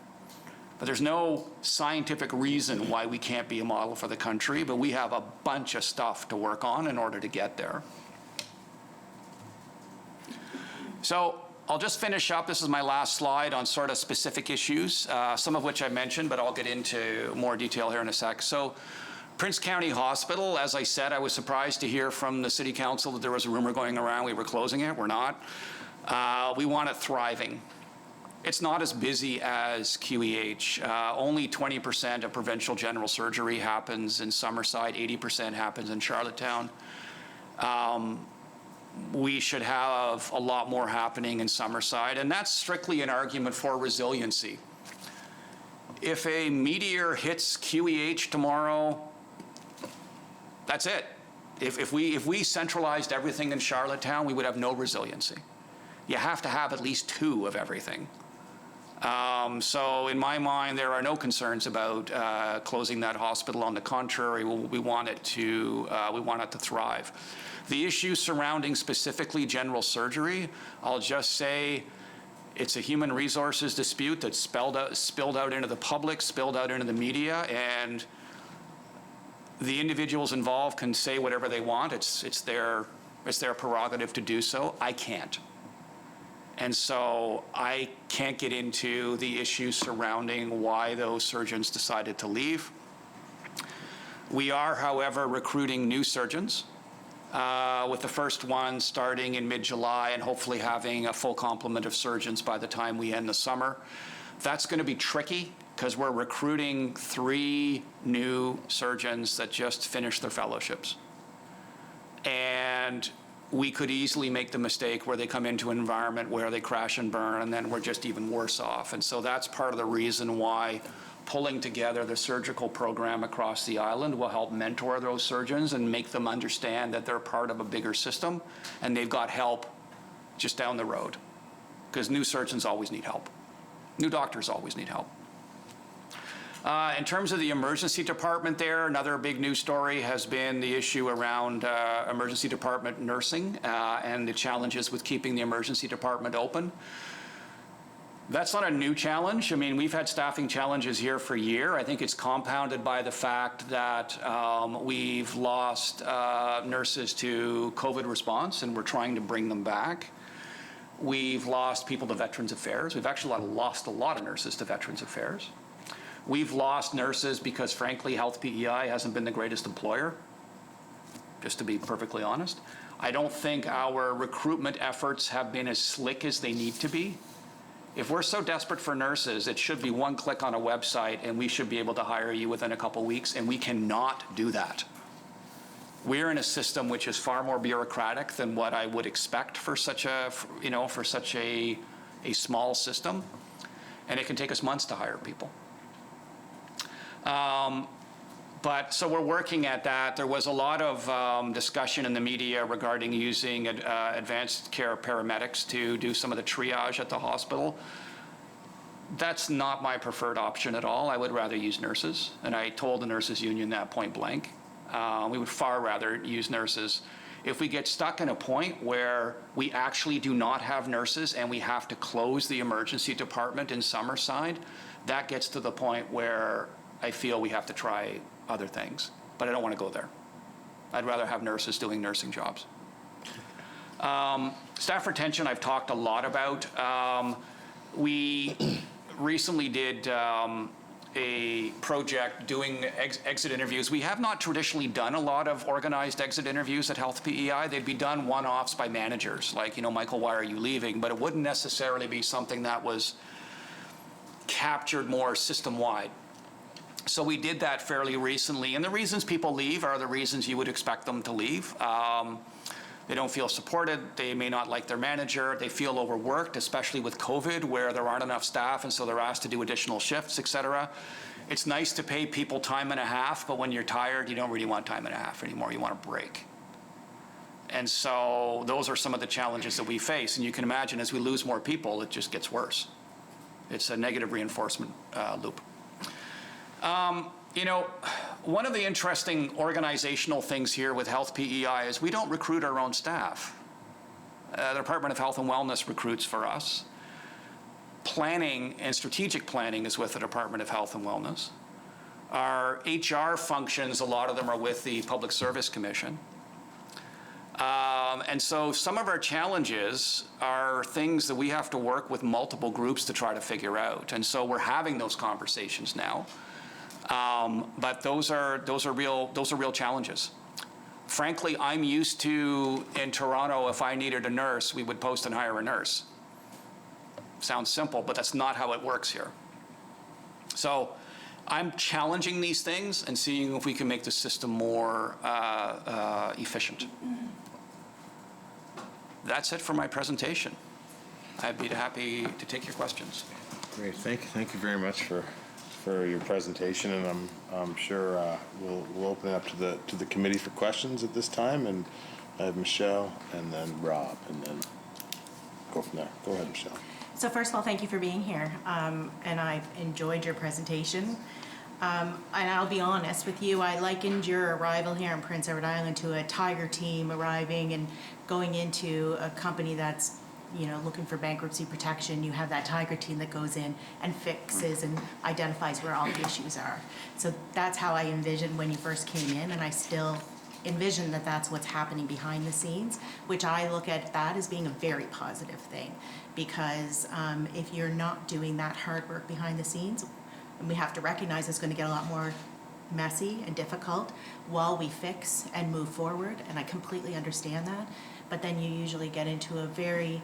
But there's no scientific reason why we can't be a model for the country, but we have a bunch of stuff to work on in order to get there. So I'll just finish up. This is my last slide on sort of specific issues, some of which I mentioned, but I'll get into more detail here in a sec. So Prince County Hospital, as I said, I was surprised to hear from the City Council that there was a rumor going around we were closing it. We're not. We want it thriving. It's not as busy as QEH. Only 20% of provincial general surgery happens in Summerside, 80% happens in Charlottetown. We should have a lot more happening in Summerside, and that's strictly an argument for resiliency. If a meteor hits QEH tomorrow, that's it. If we centralized everything in Charlottetown, we would have no resiliency. You have to have at least 2 of everything. So in my mind, there are no concerns about closing that hospital. On the contrary, we want it to thrive. The issues surrounding specifically general surgery, I'll just say it's a human resources dispute that's spilled out into the public, spilled out into the media, and the individuals involved can say whatever they want. It's their prerogative to do so. I can't. And so I can't get into the issues surrounding why those surgeons decided to leave. We are, however, recruiting new surgeons, with the first one starting in mid-July and hopefully having a full complement of surgeons by the time we end the summer. That's going to be tricky because we're recruiting 3 new surgeons that just finished their fellowships. And we could easily make the mistake where they come into an environment where they crash and burn, and then we're just even worse off. And so that's part of the reason why pulling together the surgical program across the island will help mentor those surgeons and make them understand that they're part of a bigger system and they've got help just down the road. Because new surgeons always need help. New doctors always need help. In terms of the emergency department there, another big news story has been the issue around emergency department nursing and the challenges with keeping the emergency department open. That's not a new challenge. I mean, we've had staffing challenges here for a year. I think it's compounded by the fact that we've lost nurses to COVID response, and we're trying to bring them back. We've lost people to Veterans Affairs. We've actually lost a lot of nurses to Veterans Affairs. We've lost nurses because, frankly, Health PEI hasn't been the greatest employer, just to be perfectly honest. I don't think our recruitment efforts have been as slick as they need to be. If we're so desperate for nurses, it should be one click on a website and we should be able to hire you within a couple weeks, and we cannot do that. We're in a system which is far more bureaucratic than what I would expect for such a small system, and it can take us months to hire people. But so we're working at that. There was a lot of discussion in the media regarding using advanced care paramedics to do some of the triage at the hospital. That's not my preferred option at all. I would rather use nurses, and I told the nurses union that point blank. We would far rather use nurses. If we get stuck in a point where we actually do not have nurses and we have to close the emergency department in Summerside, that gets to the point where I feel we have to try other things, but I don't want to go there. I'd rather have nurses doing nursing jobs. Staff retention, I've talked a lot about. We recently did a project doing exit interviews. We have not traditionally done a lot of organized exit interviews at Health PEI. They'd be done one-offs by managers, like, Michael, why are you leaving? But it wouldn't necessarily be something that was captured more system-wide. So we did that fairly recently, and the reasons people leave are the reasons you would expect them to leave. They don't feel supported, they may not like their manager, they feel overworked, especially with COVID, where there aren't enough staff, and so they're asked to do additional shifts, et cetera. It's nice to pay people time and a half, but when you're tired, you don't really want time and a half anymore, you want a break. And so those are some of the challenges that we face, and you can imagine as we lose more people, it just gets worse. It's a negative reinforcement loop. One of the interesting organizational things here with Health PEI is we don't recruit our own staff. The Department of Health and Wellness recruits for us. Planning and strategic planning is with the Department of Health and Wellness. Our HR functions, a lot of them are with the Public Service Commission. And so some of our challenges are things that we have to work with multiple groups to try to figure out. And so we're having those conversations now. But those are real challenges. Frankly, I'm used to, in Toronto, if I needed a nurse, we would post and hire a nurse. Sounds simple, but that's not how it works here. So I'm challenging these things and seeing if we can make the system more efficient. That's it for my presentation. I'd be happy to take your questions. Great, thank you very much for for your presentation, and I'm sure we'll open it up to the committee for questions at this time. And I have Michelle, and then Rob, and then go from there. Go ahead, Michelle. So first of all, thank you for being here, and I've enjoyed your presentation. And I'll be honest with you, I likened your arrival here in Prince Edward Island to a tiger team arriving and going into a company that's, looking for bankruptcy protection. You have that tiger team that goes in and fixes and identifies where all the issues are. So that's how I envisioned when you first came in, and I still envision that that's what's happening behind the scenes, which I look at that as being a very positive thing, because if you're not doing that hard work behind the scenes, and we have to recognize it's going to get a lot more messy and difficult while we fix and move forward, and I completely understand that, but then you usually get into a very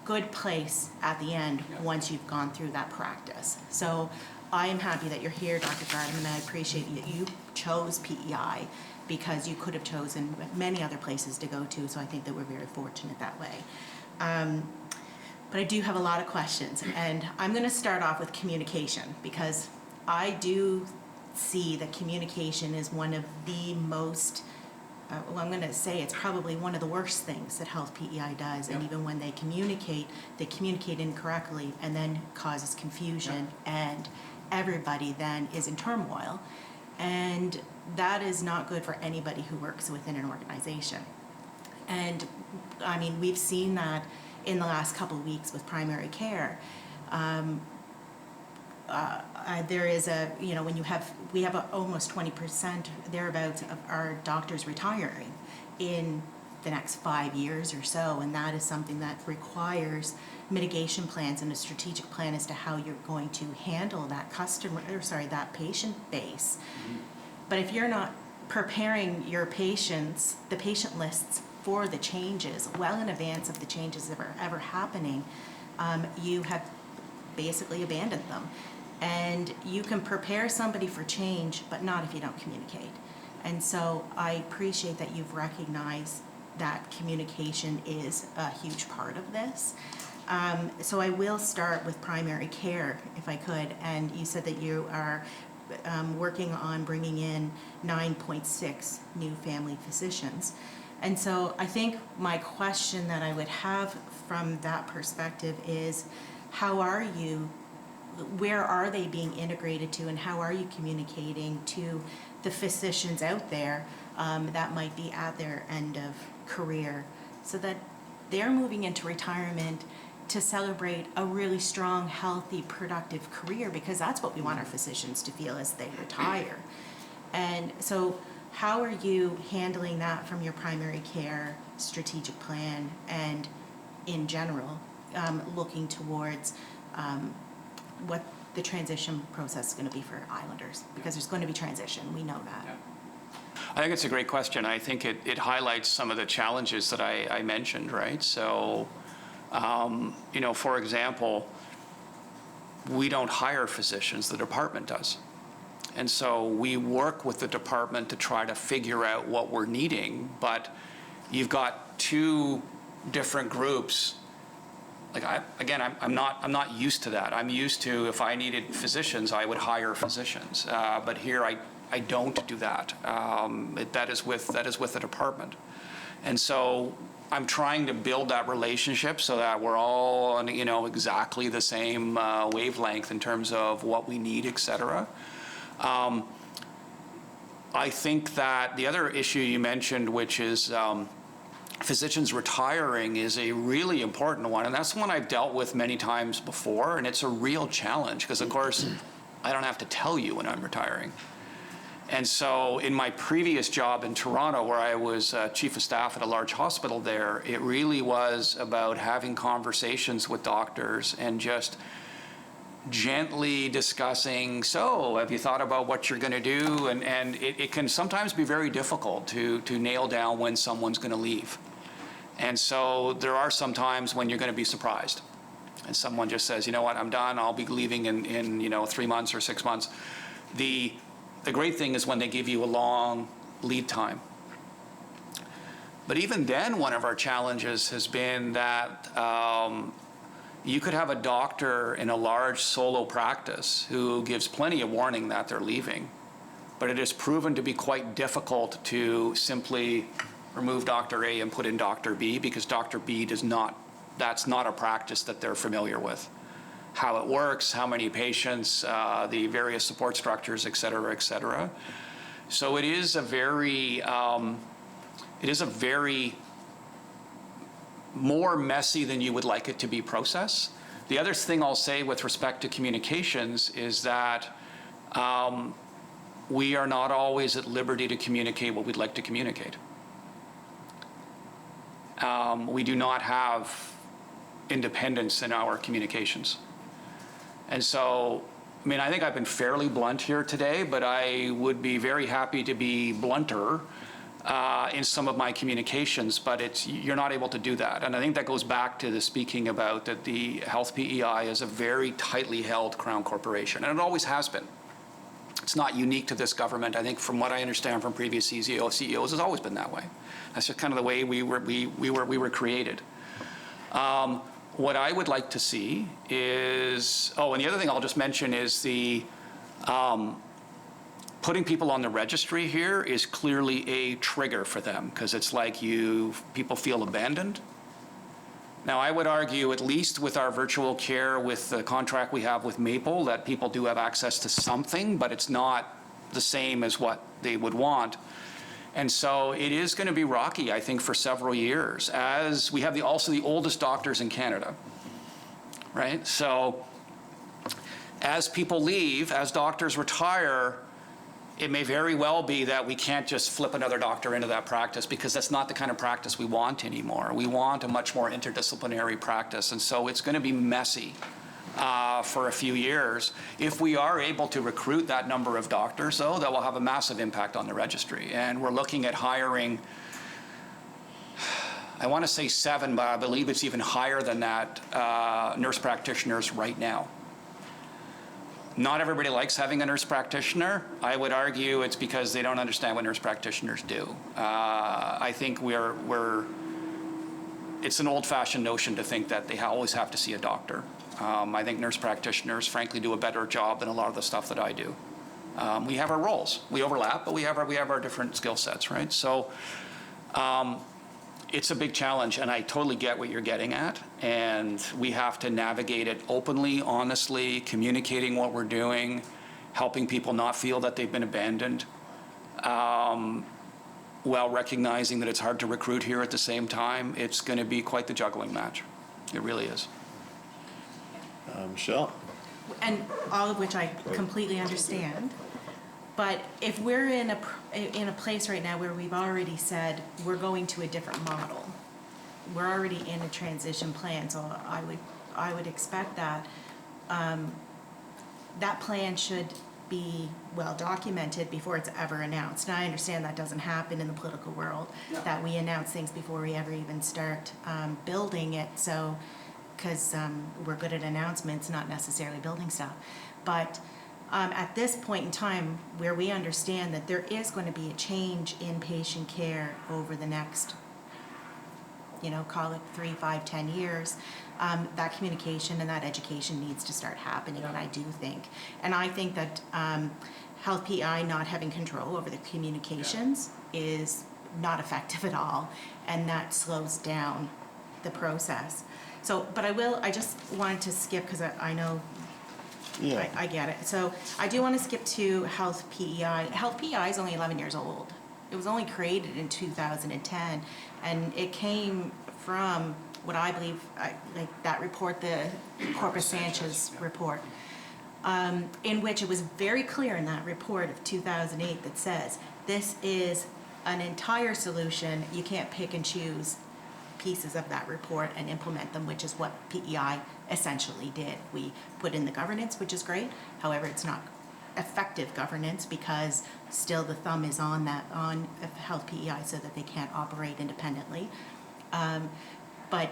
good place at the end once you've gone through that practice. So I am happy that you're here, Dr. Gardam, and I appreciate that you chose PEI, because you could have chosen many other places to go to, so I think that we're very fortunate that way. But I do have a lot of questions, and I'm going to start off with communication, because I do see that communication is one of the most, I'm going to say it's probably one of the worst things that Health PEI does, and even when they communicate incorrectly, and then causes confusion, and everybody then is in turmoil. And that is not good for anybody who works within an organization. And I mean, we've seen that in the last couple of weeks with primary care. There is when we have almost 20% thereabouts of our doctors retiring in the next 5 years or so, and that is something that requires mitigation plans and a strategic plan as to how you're going to handle that that patient base. Mm-hmm. But if you're not preparing your patients, the patient lists for the changes well in advance of the changes that are ever happening, you have basically abandoned them. And you can prepare somebody for change, but not if you don't communicate. And so I appreciate that you've recognized that communication is a huge part of this. So I will start with primary care, if I could. And you said that you are working on bringing in 9.6 new family physicians. And so I think my question that I would have from that perspective is, where are they being integrated to, and how are you communicating to the physicians out there that might be at their end of career, so that they're moving into retirement to celebrate a really strong, healthy, productive career, because that's what we want our physicians to feel as they retire. And so how are you handling that from your primary care strategic plan, and in general, looking towards what the transition process is going to be for Islanders? Because there's going to be transition, we know that. Yeah. I think it's a great question. I think it highlights some of the challenges that I mentioned, right? So, for example, we don't hire physicians, the department does. And so we work with the department to try to figure out what we're needing, but you've got two different groups. Like I'm not used to that. I'm used to, if I needed physicians, I would hire physicians. But here I don't do that. That is with the department. And so I'm trying to build that relationship so that we're all on, exactly the same wavelength in terms of what we need, et cetera. I think that the other issue you mentioned, which is physicians retiring, is a really important one, and that's one I've dealt with many times before, and it's a real challenge because, of course, I don't have to tell you when I'm retiring. And so in my previous job in Toronto, where I was chief of staff at a large hospital there, it really was about having conversations with doctors and just gently discussing, so have you thought about what you're going to do? And it can sometimes be very difficult to nail down when someone's going to leave. And so there are some times when you're going to be surprised. And someone just says, you know what, I'm done, I'll be leaving in 3 months or 6 months. The great thing is when they give you a long lead time. But even then, one of our challenges has been that You could have a doctor in a large solo practice who gives plenty of warning that they're leaving, but it is proven to be quite difficult to simply remove Dr. A and put in Dr. B, because Dr. B that's not a practice that they're familiar with. How it works, how many patients, the various support structures, et cetera, et cetera. So it is a very more messy than you would like it to be process. The other thing I'll say with respect to communications is that we are not always at liberty to communicate what we'd like to communicate. We do not have independence in our communications. And so, I mean, I think I've been fairly blunt here today, but I would be very happy to be blunter in some of my communications, but you're not able to do that. And I think that goes back to the speaking about that the Health PEI is a very tightly held Crown corporation, and it always has been. It's not unique to this government. I think from what I understand from previous CEOs, it's always been that way. That's just kind of the way we were created. What I would like to see is, and the other thing I'll just mention is the putting people on the registry here is clearly a trigger for them, because it's like people feel abandoned. Now, I would argue, at least with our virtual care, with the contract we have with Maple, that people do have access to something, but it's not the same as what they would want. And so it is going to be rocky, I think, for several years, as we have also the oldest doctors in Canada, right? So as people leave, as doctors retire, it may very well be that we can't just flip another doctor into that practice, because that's not the kind of practice we want anymore. We want a much more interdisciplinary practice, and so it's going to be messy for a few years. If we are able to recruit that number of doctors, though, that will have a massive impact on the registry. And we're looking at hiring, I want to say 7, but I believe it's even higher than that, nurse practitioners right now. Not everybody likes having a nurse practitioner. I would argue it's because they don't understand what nurse practitioners do. I think it's an old-fashioned notion to think that they always have to see a doctor. I think nurse practitioners, frankly, do a better job than a lot of the stuff that I do. We have our roles. We overlap, but we have our different skill sets, right? So it's a big challenge, and I totally get what you're getting at, and we have to navigate it openly, honestly, communicating what we're doing, helping people not feel that they've been abandoned, while recognizing that it's hard to recruit here at the same time. It's going to be quite the juggling match. It really is. Michelle? And all of which I completely understand. But if we're in a place right now where we've already said we're going to a different model, we're already in a transition plan, so I would expect that that plan should be well documented before it's ever announced. And I understand that doesn't happen in the political world, that we announce things before we ever even start building it. So, because we're good at announcements, not necessarily building stuff, but. At this point in time, where we understand that there is going to be a change in patient care over the next, call it 3, 5, 10 years, that communication and that education needs to start happening, and I do think. And I think that Health PEI not having control over the communications is not effective at all, and that slows down the process. So, but I just wanted to skip, because I know. Yeah. I get it. So I do want to skip to Health PEI. Health PEI is only 11 years old. It was only created in 2010, and it came from what I believe, like that report, the Corpus Sanchez report, in which it was very clear in that report of 2008 that says this is an entire solution. You can't pick and choose pieces of that report and implement them, which is what PEI essentially did. We put in the governance, which is great. However, it's not effective governance, because still the thumb is on Health PEI, so that they can't operate independently. But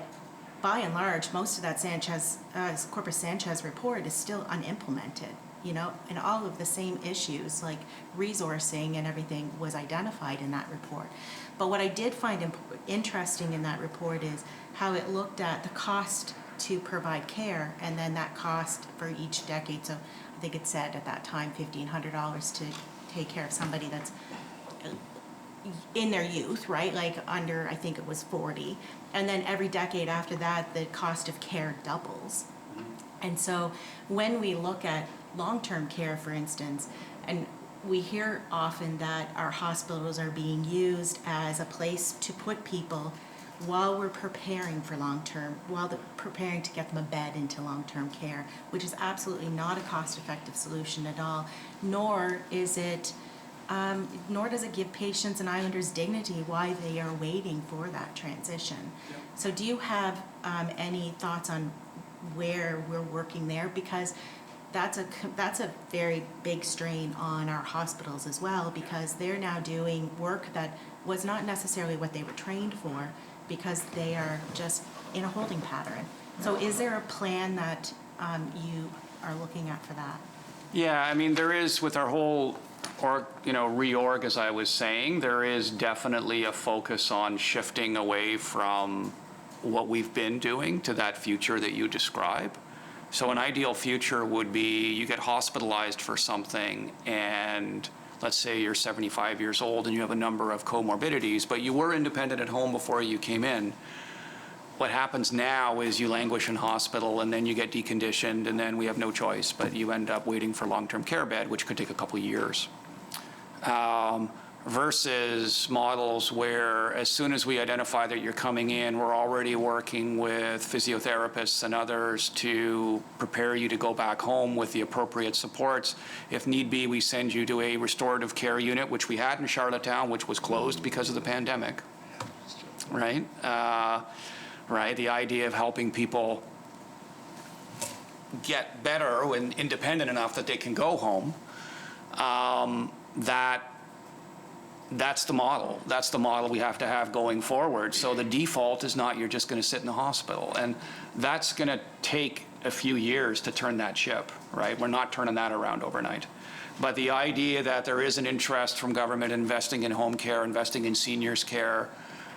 by and large, most of that Corpus Sanchez report is still unimplemented. you know, and all of the same issues like resourcing and everything was identified in that report. But what I did find interesting in that report is how it looked at the cost to provide care and then that cost for each decade. So I think it said at that time $1,500 to take care of somebody that's in their youth, right? Like under, I think it was 40. And then every decade after that, the cost of care doubles. And so when we look at long-term care, for instance, and we hear often that our hospitals are being used as a place to put people while we're preparing for long-term, while they're preparing to get them a bed into long-term care, which is absolutely not a cost-effective solution at all, nor is it nor does it give patients and islanders dignity why they are waiting for that transition. Yep. So do you have any thoughts on where we're working there? Because that's a very big strain on our hospitals as well, because they're now doing work that was not necessarily what they were trained for, because they are just in a holding pattern. So is there a plan that you are looking at for that? Yeah, I mean, there is with our whole reorg, as I was saying, there is definitely a focus on shifting away from what we've been doing to that future that you describe. So an ideal future would be you get hospitalized for something and let's say you're 75 years old and you have a number of comorbidities, but you were independent at home before you came in. What happens now is you languish in hospital and then you get deconditioned and then we have no choice, but you end up waiting for long-term care bed, which could take a couple of years. Versus models where as soon as we identify that you're coming in, we're already working with physiotherapists and others to prepare you to go back home with the appropriate supports. If need be, we send you to a restorative care unit, which we had in Charlottetown, which was closed because of the pandemic, right? Right, the idea of helping people get better and independent enough that they can go home, that's the model. That's the model we have to have going forward. So the default is not you're just going to sit in the hospital. And that's going to take a few years to turn that ship, right? We're not turning that around overnight. But the idea that there is an interest from government investing in home care, investing in seniors care,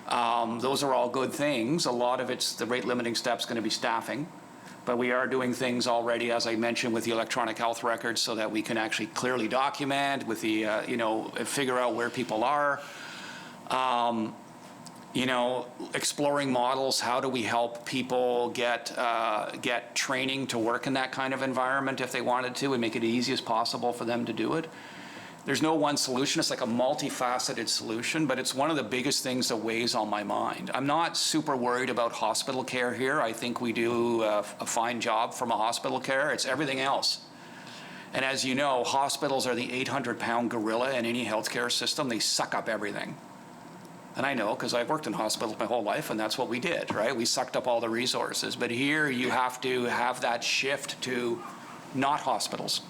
those are all good things. A lot of it's the rate limiting step is going to be staffing. But we are doing things already, as I mentioned, with the electronic health records so that we can actually clearly document with the, figure out where people are. Exploring models, how do we help people get training to work in that kind of environment if they wanted to and make it as easy as possible for them to do it. There's no one solution. It's like a multifaceted solution, but it's one of the biggest things that weighs on my mind. I'm not super worried about hospital care here. I think we do a fine job from a hospital care. It's everything else. And as you know, hospitals are the 800-pound gorilla in any healthcare system. They suck up everything. And I know because I've worked in hospitals my whole life, and that's what we did, right? We sucked up all the resources. But here you have to have that shift to not hospitals.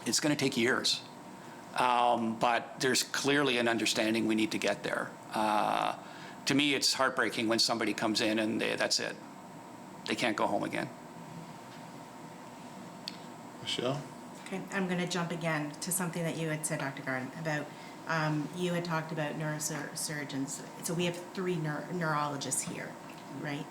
It's going to take years. But there's clearly an understanding we need to get there. To me, it's heartbreaking when somebody comes in and that's it. They can't go home again. Michelle? Okay, I'm going to jump again to something that you had said, Dr. Gardam, about you had talked about neurosurgeons. So we have 3 neurologists here, right?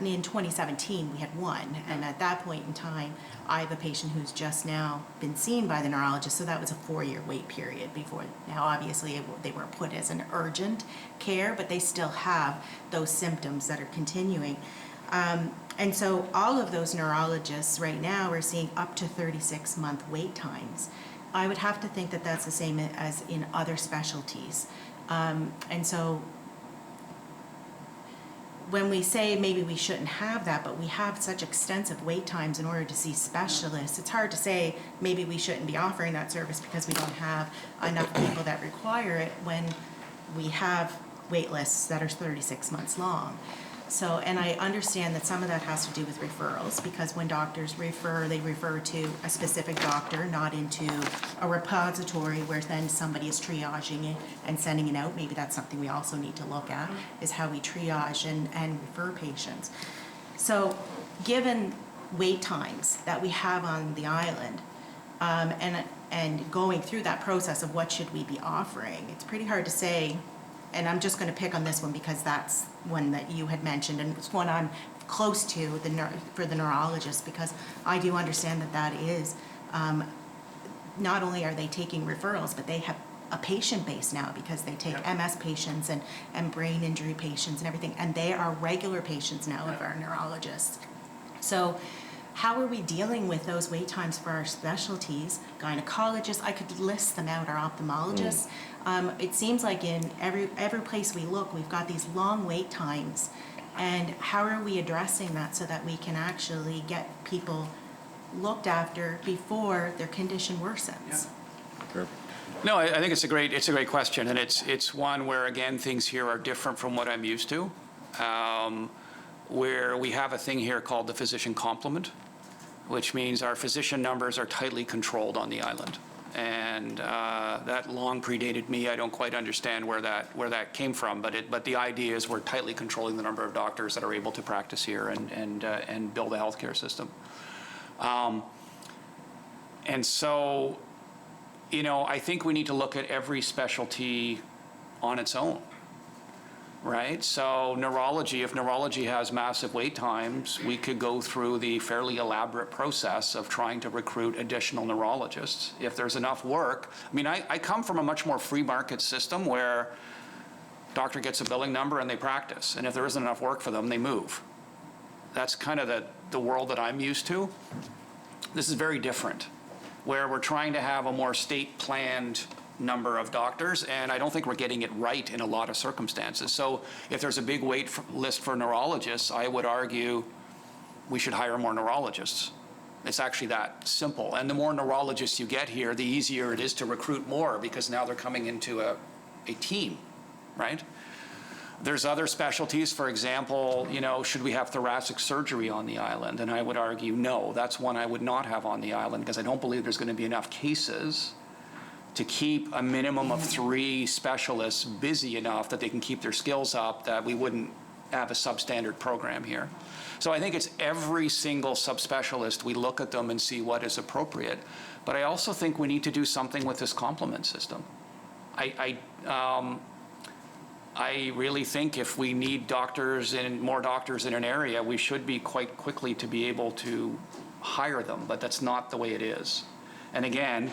In 2017, we had 1, and at that point in time, I have a patient who's just now been seen by the neurologist, so that was a 4-year wait period before. Now, obviously, they were put as an urgent care, but they still have those symptoms that are continuing. And so all of those neurologists right now are seeing up to 36-month wait times. I would have to think that that's the same as in other specialties. And so when we say maybe we shouldn't have that, but we have such extensive wait times in order to see specialists, it's hard to say maybe we shouldn't be offering that service because we don't have enough people that require it when we have wait lists that are 36 months long. So, and I understand that some of that has to do with referrals, because when doctors refer, they refer to a specific doctor, not into a repository where then somebody is triaging it and sending it out. Maybe that's something we also need to look at, is how we triage and refer patients. So given wait times that we have on the island, and going through that process of what should we be offering, it's pretty hard to say, and I'm just going to pick on this one because that's one that you had mentioned, and it's one I'm close to for the neurologist, because I do understand that that is, not only are they taking referrals, but they have a patient base now because they take MS patients and brain injury patients and everything, and they are regular patients now of our neurologists. So how are we dealing with those wait times for our specialties? Gynecologists, I could list them out, our ophthalmologists. It seems like in every place we look, we've got these long wait times. And how are we addressing that so that we can actually get people looked after before their condition worsens? Perfect. No, I think it's a great question, and it's one where, again, things here are different from what I'm used to, where we have a thing here called the physician complement, which means our physician numbers are tightly controlled on the island. And that long predated me. I don't quite understand where that came from, but the idea is we're tightly controlling the number of doctors that are able to practice here and build a healthcare system. And so, I think we need to look at every specialty on its own, right? So neurology, if neurology has massive wait times, we could go through the fairly elaborate process of trying to recruit additional neurologists. If there's enough work, I come from a much more free market system where doctor gets a billing number and they practice, and if there isn't enough work for them, they move. That's kind of the world that I'm used to. This is very different, where we're trying to have a more state-planned number of doctors, and I don't think we're getting it right in a lot of circumstances. So if there's a big wait list for neurologists, I would argue we should hire more neurologists. It's actually that simple. And the more neurologists you get here, the easier it is to recruit more, because now they're coming into a team, right? There's other specialties, for example, should we have thoracic surgery on the island? And I would argue no, that's one I would not have on the island, because I don't believe there's going to be enough cases to keep a minimum of 3 specialists busy enough that they can keep their skills up, that we wouldn't have a substandard program here. So I think it's every single subspecialist, we look at them and see what is appropriate. But I also think we need to do something with this complement system. I really think if we need more doctors in an area, we should be quite quickly to be able to hire them, but that's not the way it is. And again,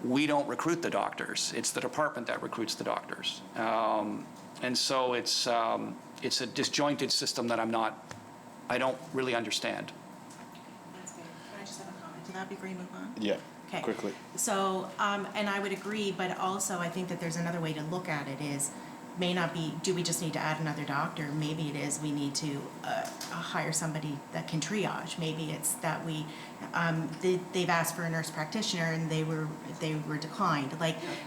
we don't recruit the doctors. It's the department that recruits the doctors. And so it's a disjointed system that I don't really understand. That's good. Can I just have a comment to that before you move on? Yeah, Okay. quickly. So, and I would agree, but also I think that there's another way to look at it is, may not be, do we just need to add another doctor? Maybe it is we need to hire somebody that can triage. Maybe it's that they've asked for a nurse practitioner and they were declined.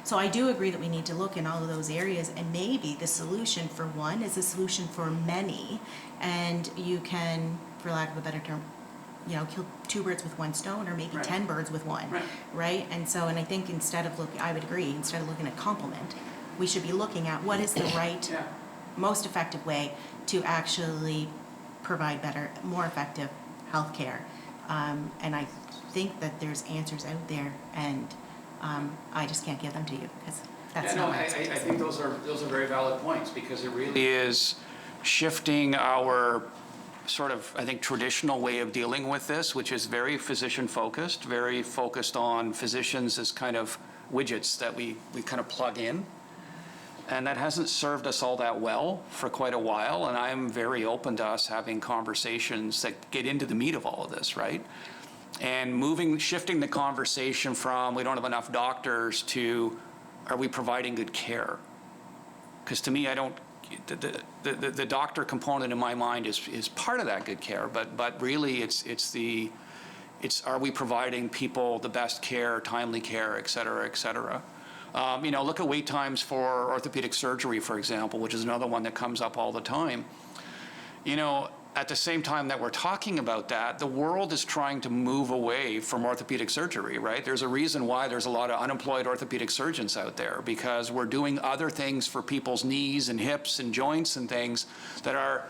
So I do agree that we need to look in all of those areas, and maybe the solution for one is a solution for many, and you can, for lack of a better term, kill 2 birds with one stone, or maybe 10 birds with one, right? And I think I would agree, instead of looking at complement, we should be looking at what is the right, most effective way to actually provide better, more effective health care. And I think that there's answers out there, and I just can't give them to you because that's not my expertise. I think those are very valid points, because it really is shifting our sort of, I think, traditional way of dealing with this, which is very physician-focused, very focused on physicians as kind of widgets that we kind of plug in. And that hasn't served us all that well for quite a while, and I'm very open to us having conversations that get into the meat of all of this, right? And shifting the conversation from we don't have enough doctors to are we providing good care? Because to me, the doctor component in my mind is part of that good care, but really it's are we providing people the best care, timely care, et cetera, et cetera. Look at wait times for orthopedic surgery, for example, which is another one that comes up all the time. At the same time that we're talking about that, the world is trying to move away from orthopedic surgery, right? There's a reason why there's a lot of unemployed orthopedic surgeons out there, because we're doing other things for people's knees and hips and joints and things that are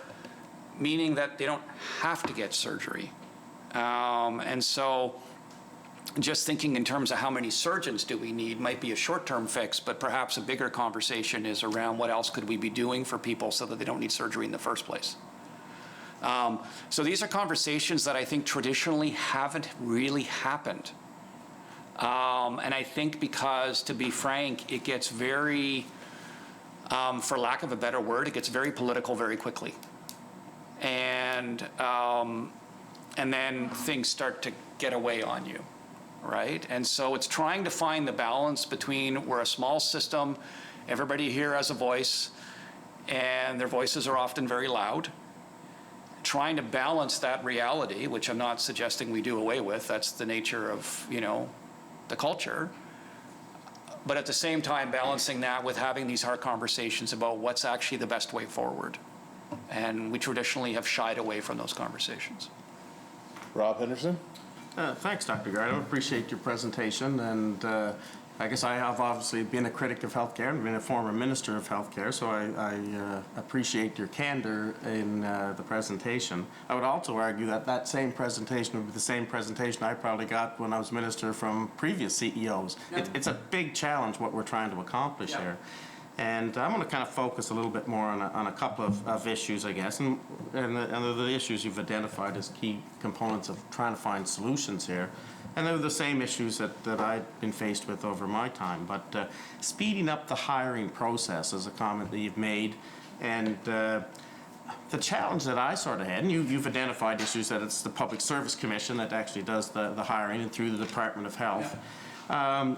meaning that they don't have to get surgery. And so just thinking in terms of how many surgeons do we need might be a short-term fix, but perhaps a bigger conversation is around what else could we be doing for people so that they don't need surgery in the first place. So these are conversations that I think traditionally haven't really happened. And I think because, to be frank, it gets very, for lack of a better word, it gets very political very quickly. And then things start to get away on you, right? And so it's trying to find the balance between, we're a small system, everybody here has a voice, and their voices are often very loud. Trying to balance that reality, which I'm not suggesting we do away with, that's the nature of, the culture, but at the same time balancing that with having these hard conversations about what's actually the best way forward. And we traditionally have shied away from those conversations. Rob Henderson? Thanks, Dr. Gardam. I appreciate your presentation, and I guess I have obviously been a critic of healthcare and been a former minister of healthcare, so I appreciate your candor in the presentation. I would also argue that that same presentation would be the same presentation I probably got when I was minister from previous CEOs. Yeah. It's a big challenge what we're trying to accomplish here. And I'm going to kind of focus a little bit more on a couple of issues, I guess, and the issues you've identified as key components of trying to find solutions here. And they're the same issues that I've been faced with over my time. But speeding up the hiring process is a comment that you've made. And the challenge that I sort of had, and you've identified issues that it's the Public Service Commission that actually does the hiring and through the Department of Health. Yeah.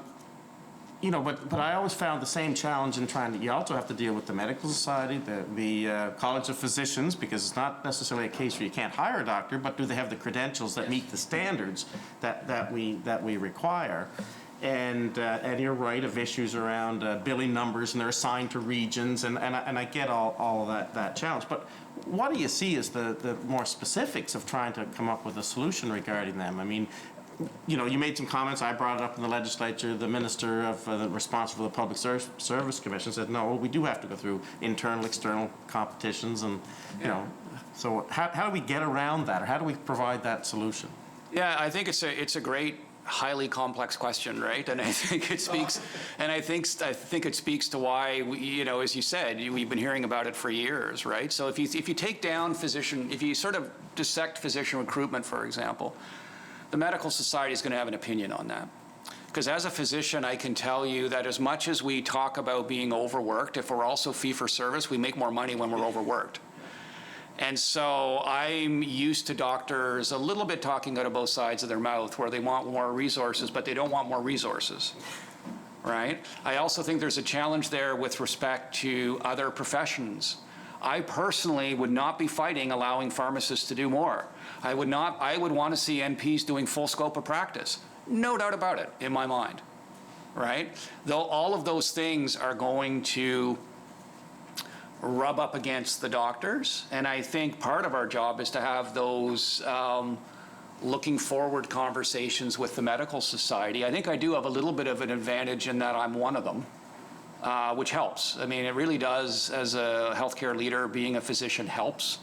But I always found the same challenge in trying to, you also have to deal with the Medical Society, the College of Physicians, because it's not necessarily a case where you can't hire a doctor, but do they have the credentials that meet the standards that we require? And you're right of issues around billing numbers, and they're assigned to regions, and I get all that challenge. But what do you see as the more specifics of trying to come up with a solution regarding them? I mean, you made some comments. I brought it up in the legislature. The minister responsible for the Public Service Commission said, no, we do have to go through internal, external competitions, and So how do we get around that, or how do we provide that solution? Yeah, I think it's a great, highly complex question, right? And I think it speaks, and I think it speaks to why as you said, we've been hearing about it for years, right? So if you take down if you sort of dissect physician recruitment, for example. The Medical Society is going to have an opinion on that. Because as a physician, I can tell you that as much as we talk about being overworked, if we're also fee-for-service, we make more money when we're overworked. And so I'm used to doctors a little bit talking out of both sides of their mouth, where they want more resources, but they don't want more resources, right? I also think there's a challenge there with respect to other professions. I personally would not be fighting allowing pharmacists to do more. I would want to see NPs doing full scope of practice. No doubt about it, in my mind, right? Though all of those things are going to rub up against the doctors, and I think part of our job is to have those looking forward conversations with the Medical Society. I think I do have a little bit of an advantage in that I'm one of them. Which helps. I mean, it really does, as a healthcare leader, being a physician helps,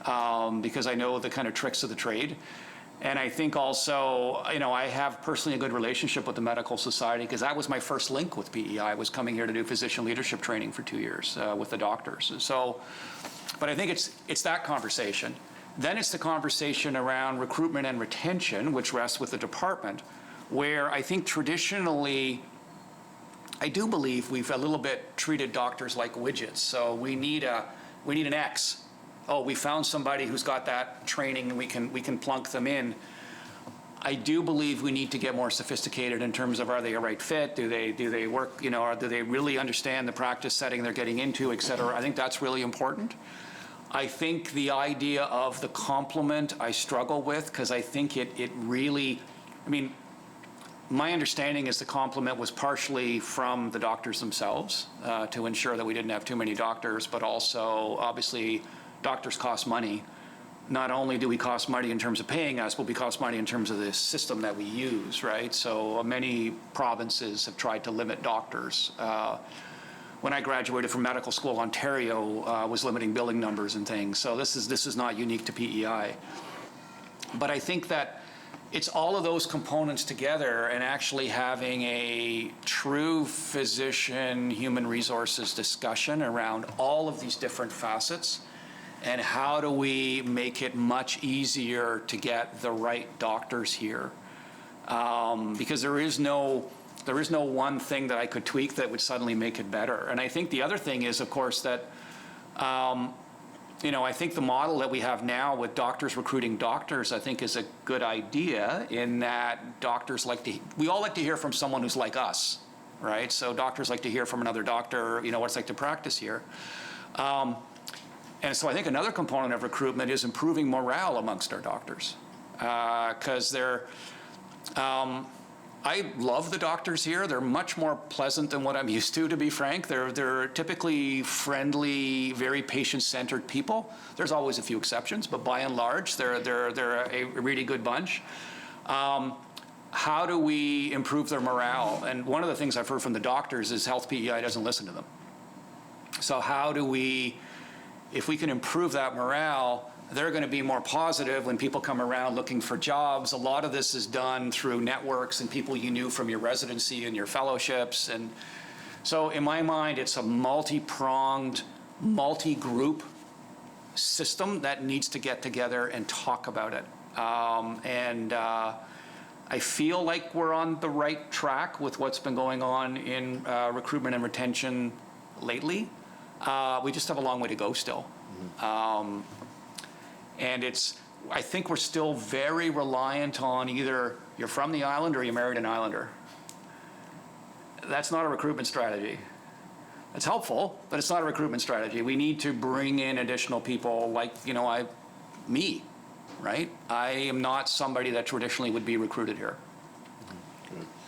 because I know the kind of tricks of the trade. And I think also, I have personally a good relationship with the Medical Society, because that was my first link with PEI. I was coming here to do physician leadership training for 2 years with the doctors. And so, but I think it's that conversation. Then it's the conversation around recruitment and retention, which rests with the department, where I think traditionally, I do believe we've a little bit treated doctors like widgets. So we need an X. Oh, we found somebody who's got that training, and we can plunk them in. I do believe we need to get more sophisticated in terms of, are they a right fit? Do they work? Or do they really understand the practice setting they're getting into, et cetera? I think that's really important. I think the idea of the complement I struggle with, because I think it really, my understanding is the complement was partially from the doctors themselves to ensure that we didn't have too many doctors, but also, obviously, doctors cost money. Not only do we cost money in terms of paying us, but we cost money in terms of the system that we use, right? So many provinces have tried to limit doctors. When I graduated from medical school, Ontario was limiting billing numbers and things. So this is not unique to PEI. But I think that it's all of those components together and actually having a true physician human resources discussion around all of these different facets and how do we make it much easier to get the right doctors here. Because there is no one thing that I could tweak that would suddenly make it better. And I think the other thing is, of course, that I think the model that we have now with doctors recruiting doctors, I think is a good idea in that doctors we all like to hear from someone who's like us, right? So doctors like to hear from another doctor, what it's like to practice here. And so I think another component of recruitment is improving morale amongst our doctors. Because I love the doctors here. They're much more pleasant than what I'm used to be frank. They're typically friendly, very patient-centered people. There's always a few exceptions, but by and large, they're a really good bunch. How do we improve their morale? And one of the things I've heard from the doctors is Health PEI doesn't listen to them. So how do if we can improve that morale, they're going to be more positive when people come around looking for jobs. A lot of this is done through networks and people you knew from your residency and your fellowships. And so in my mind, it's a multi-pronged, multi-group system that needs to get together and talk about it. I feel like we're on the right track with what's been going on in recruitment and retention lately. We just have a long way to go still. And I think we're still very reliant on either you're from the island or you married an islander. That's not a recruitment strategy. It's helpful, but it's not a recruitment strategy. We need to bring in additional people like, me, right? I am not somebody that traditionally would be recruited here.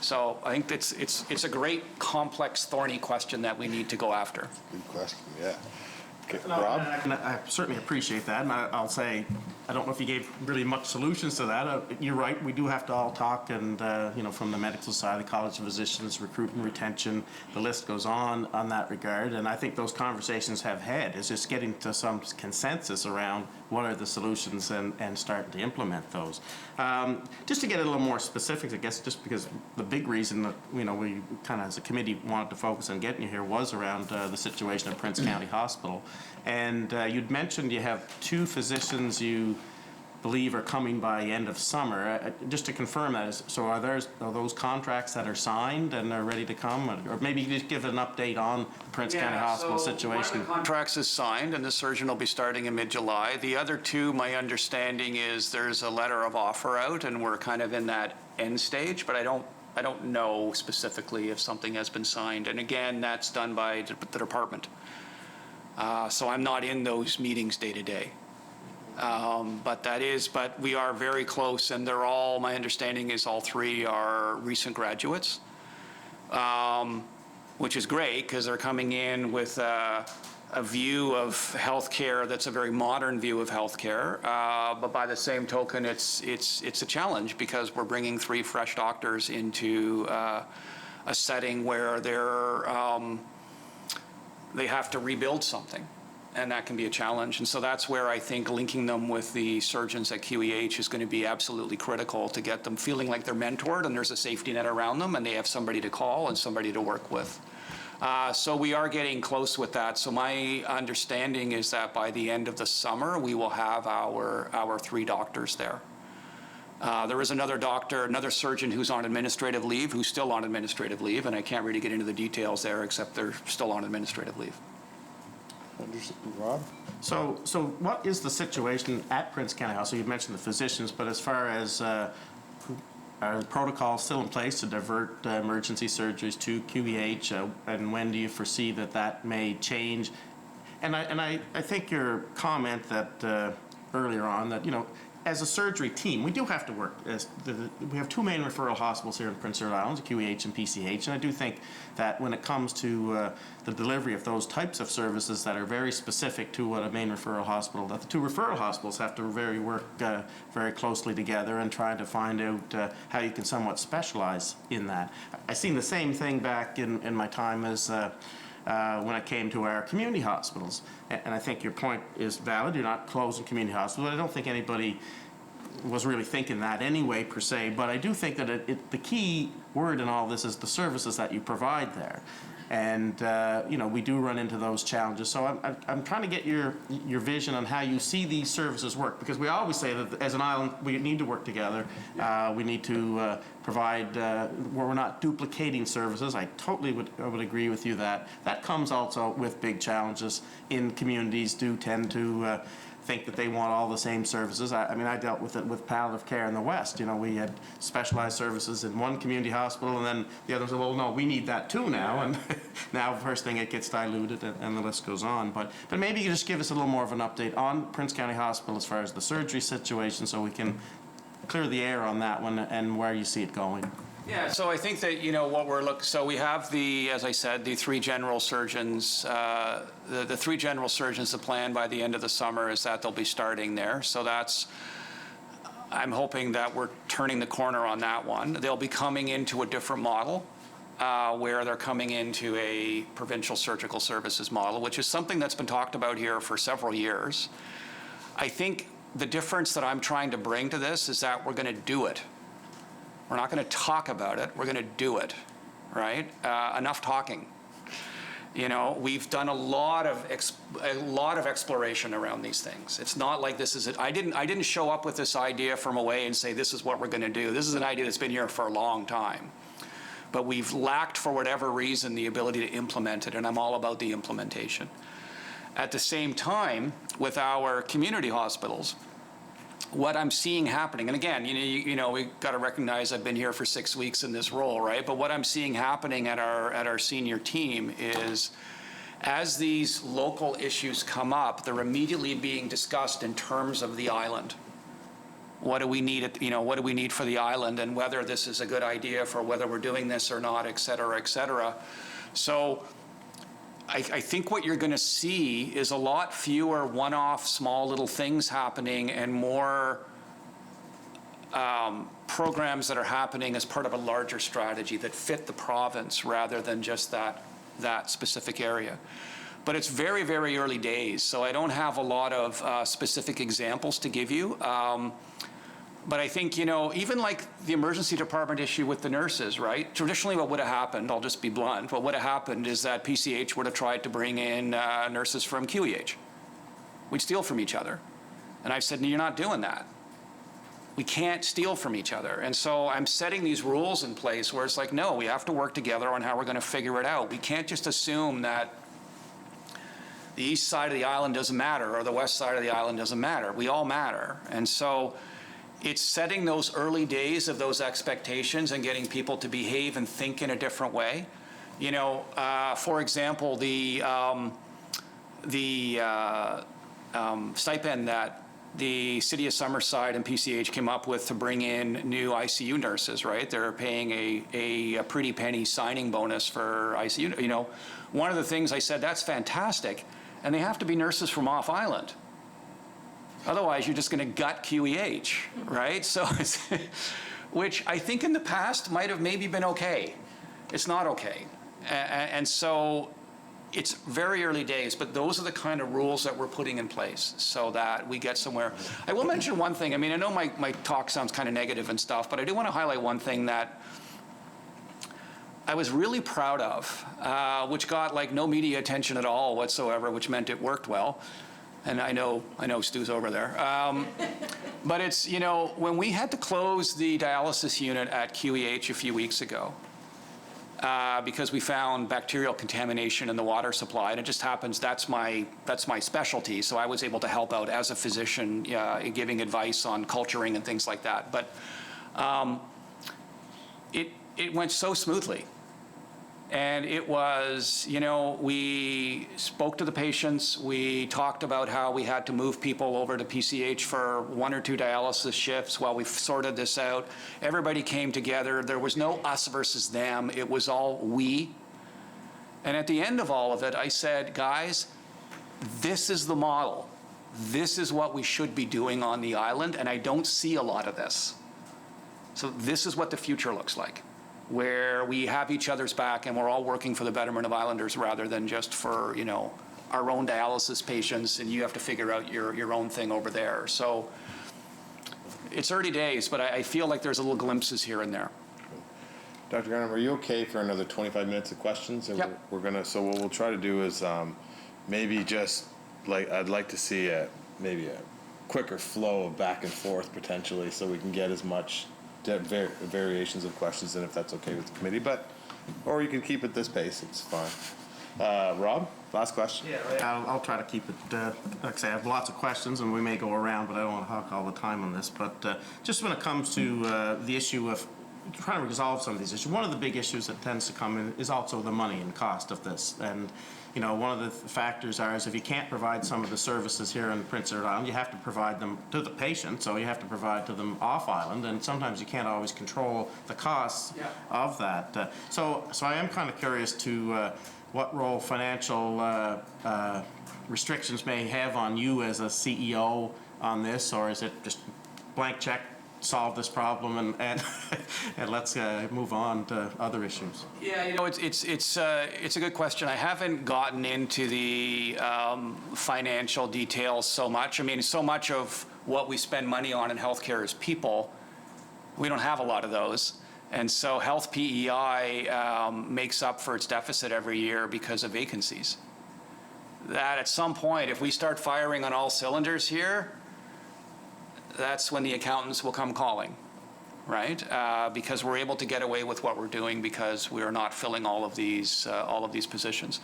So I think it's a great, complex, thorny question that we need to go after. Good question, yeah. Okay, No, Rob? I certainly appreciate that, and I'll say, I don't know if you gave really much solutions to that. You're right, we do have to all talk, and, from the medical side, the College of Physicians, recruitment, retention, the list goes on that regard, and I think those conversations have had. It's just getting to some consensus around what are the solutions and starting to implement those. Just to get a little more specific, I guess, just because the big reason that, we kind of as a committee wanted to focus on getting you here was around the situation at Prince County Hospital. And you'd mentioned you have 2 physicians you believe are coming by end of summer. Just to confirm that, so are those contracts that are signed and are ready to come? Or maybe you just give an update on the Prince County Hospital situation. One of the contracts is signed, and the surgeon will be starting in mid-July. The other 2, my understanding is there's a letter of offer out, and we're kind of in that end stage, but I don't know specifically if something has been signed. And again, that's done by the department. So I'm not in those meetings day to day. But we are very close, and my understanding is all 3 are recent graduates, which is great because they're coming in with a view of healthcare that's a very modern view of healthcare. But by the same token, it's a challenge because we're bringing 3 fresh doctors into a setting where they have to rebuild something. And that can be a challenge. And so that's where I think linking them with the surgeons at QEH is going to be absolutely critical to get them feeling like they're mentored and there's a safety net around them and they have somebody to call and somebody to work with. So we are getting close with that. So my understanding is that by the end of the summer, we will have our 3 doctors there. There is another surgeon who's on administrative leave, who's still on administrative leave, and I can't really get into the details there except they're still on administrative leave. Rob? So what is the situation at Prince County Hospital? You mentioned the physicians, but as far as are the protocols still in place to divert emergency surgeries to QEH, and when do you foresee that may change? And I think your comment that earlier on that as a surgery team, we do have to work. We have 2 main referral hospitals here in Prince Edward Island, QEH and PCH, and I do think that when it comes to the delivery of those types of services that are very specific to what a main referral hospital, that the 2 referral hospitals have to work very closely together and try to find out how you can somewhat specialize in that. I've seen the same thing back in my time as when it came to our community hospitals. And I think your point is valid. You're not closing community hospitals. I don't think anybody was really thinking that anyway, per se, but I do think that the key word in all this is the services that you provide there. And, you know, we do run into those challenges. So I'm trying to get your vision on how you see these services work, because we always say that as an island, we need to work together. We need to provide, where we're not duplicating services. I totally would agree with you that that comes also with big challenges. In communities do tend to think that they want all the same services. I mean, I dealt with it with palliative care in the West. You know, we had specialized services in one community hospital, and then the others said, well, no, we need that too now. And now, first thing, it gets diluted, and the list goes on. But maybe you can just give us a little more of an update on Prince County Hospital as far as the surgery situation, so we can clear the air on that one and where you see it going. Yeah, so I think that, you know, what we're looking, so we have the, as I said, the three general surgeons, the three general surgeons, the plan by the end of the summer is that they'll be starting there. So that's, I'm hoping that we're turning the corner on that one. They'll be coming into a different model, where they're coming into a provincial surgical services model, which is something that's been talked about here for several years. I think the difference that I'm trying to bring to this is that we're going to do it. We're not going to talk about it, we're going to do it, right? Enough talking. You know, we've done a lot of exploration around these things. It's not like this is it. I didn't show up with this idea from away and say this is what we're going to do. This is an idea that's been here for a long time. But we've lacked, for whatever reason, the ability to implement it, and I'm all about the implementation. At the same time, with our community hospitals, what I'm seeing happening, and again, you know, we got to recognize I've been here for 6 weeks in this role, right? But what I'm seeing happening at our senior team is, as these local issues come up, they're immediately being discussed in terms of the island. What do we need? What do we need for the island, and whether this is a good idea for whether we're doing this or not, et cetera, et cetera. So I think what you're going to see is a lot fewer one-off small little things happening, and more programs that are happening as part of a larger strategy that fit the province rather than just that specific area. But it's very, very early days, so I don't have a lot of specific examples to give you. But I think, you know, even like the emergency department issue with the nurses, right? Traditionally, what would have happened, I'll just be blunt, what would have happened is that PCH would have tried to bring in nurses from QEH. We'd steal from each other. And I've said, no, you're not doing that. We can't steal from each other. And so I'm setting these rules in place where it's like, no, we have to work together on how we're going to figure it out. We can't just assume that the east side of the island doesn't matter or the west side of the island doesn't matter. We all matter. And so it's setting those early days of those expectations and getting people to behave and think in a different way. You know, for example, the stipend that the City of Summerside and PCH came up with to bring in new ICU nurses, right? They're paying a pretty penny signing bonus for ICU. You know, one of the things I said, that's fantastic, and they have to be nurses from off island. Otherwise, you're just going to gut QEH, right? So, which I think in the past might have maybe been okay. It's not okay. And so it's very early days, but those are the kind of rules that we're putting in place so that we get somewhere. I will mention one thing. I mean, I know my talk sounds kind of negative and stuff, but I do want to highlight one thing that I was really proud of, which got like no media attention at all whatsoever, which meant it worked well. And I know Stu's over there. But it's, you know, when we had to close the dialysis unit at QEH a few weeks ago, because we found bacterial contamination in the water supply, and it just happens that's my specialty, so I was able to help out as a physician in giving advice on culturing and things like that. But it went so smoothly. And it was, you know, we spoke to the patients. We talked about how we had to move people over to PCH for 1 or 2 dialysis shifts while we sorted this out. Everybody came together. There was no us versus them. It was all we. And at the end of all of it, I said, guys, this is the model. This is what we should be doing on the island, and I don't see a lot of this. So this is what the future looks like, where we have each other's back and we're all working for the betterment of islanders rather than just for, you know, our own dialysis patients, and you have to figure out your own thing over there. So It's early days, but I feel like there's a little glimpses here and there. Dr. Gardam, are you okay for another 25 minutes of questions? And Yep. we're gonna, so what we'll try to do is maybe just, like, I'd like to see maybe a quicker flow of back and forth potentially, so we can get as much variations of questions in, if that's okay with the committee, or you can keep it this pace, it's fine. Rob, last question? Yeah, I'll try to keep it, like I say, I have lots of questions and we may go around, but I don't want to hog all the time on this. But just when it comes to the issue of trying to resolve some of these issues, one of the big issues that tends to come in is also the money and cost of this. And, you know, one of the factors is if you can't provide some of the services here in Prince Edward Island, you have to provide them to the patient, so you have to provide to them off island, and sometimes you can't always control the costs of that. So I am kind of curious to what role financial restrictions may have on you as a CEO on this, or is it just blank check, solve this problem and let's move on to other issues? Yeah, you know, it's a good question. I haven't gotten into the financial details so much. I mean, so much of what we spend money on in healthcare is people. We don't have a lot of those. And so Health PEI makes up for its deficit every year because of vacancies. That at some point, if we start firing on all cylinders here, that's when the accountants will come calling, right? Because we're able to get away with what we're doing because we're not filling all of these positions.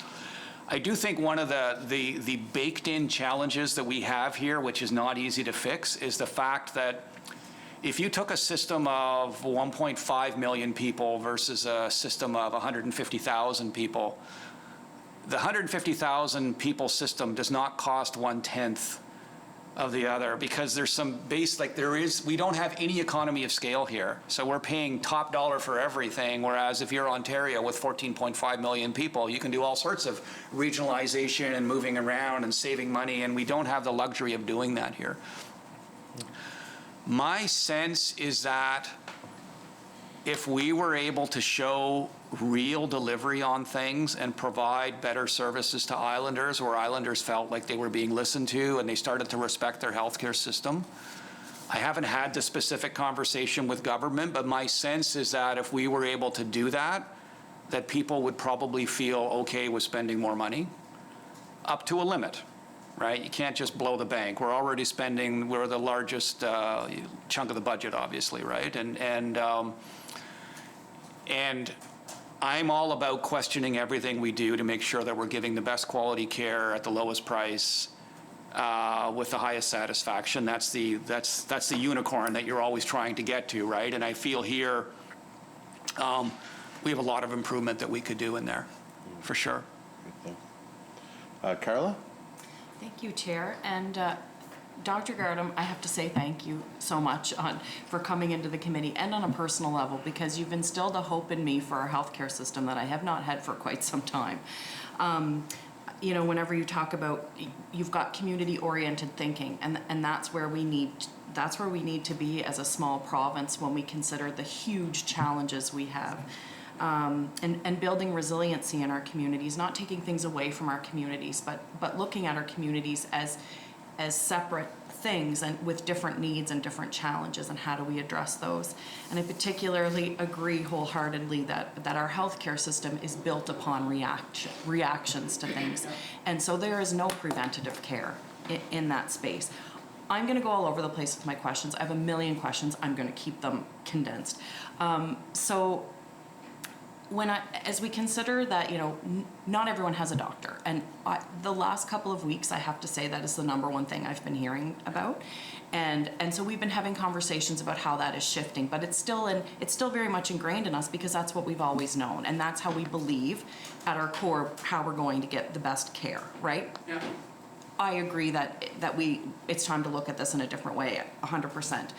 I do think one of the baked-in challenges that we have here, which is not easy to fix, is the fact that if you took a system of 1.5 million people versus a system of 150,000 people, the 150,000 people system does not cost 1/10 of the other, because there's some base, like we don't have any economy of scale here. So we're paying top dollar for everything, whereas if you're Ontario with 14.5 million people, you can do all sorts of regionalization and moving around and saving money, and we don't have the luxury of doing that here. My sense is that if we were able to show real delivery on things and provide better services to islanders, where islanders felt like they were being listened to and they started to respect their healthcare system. I haven't had the specific conversation with government, but my sense is that if we were able to do that, that people would probably feel okay with spending more money, up to a limit, right? You can't just blow the bank. We're already spending, we're the largest chunk of the budget, obviously, right? And I'm all about questioning everything we do to make sure that we're giving the best quality care at the lowest price with the highest satisfaction. That's the unicorn that you're always trying to get to, right? And I feel here we have a lot of improvement that we could do in there, for sure. Carla? Thank you, Chair. And Dr. Gardam, I have to say thank you so much for coming into the committee, and on a personal level, because you've instilled a hope in me for our healthcare system that I have not had for quite some time. You know, whenever you talk about, you've got community-oriented thinking, and that's where we need to be as a small province when we consider the huge challenges we have. And building resiliency in our communities, not taking things away from our communities, but looking at our communities as separate things and with different needs and different challenges, and how do we address those. And I particularly agree wholeheartedly that our healthcare system is built upon reactions to things. And so there is no preventative care in that space. I'm going to go all over the place with my questions. I have a million questions. I'm going to keep them condensed. So as we consider that, you know, not everyone has a doctor, and the last couple of weeks, I have to say that is the number one thing I've been hearing about, and so we've been having conversations about how that is shifting, but it's still very much ingrained in us, because that's what we've always known, and that's how we believe at our core how we're going to get the best care, right? Yeah. I agree that it's time to look at this in a different way, 100%.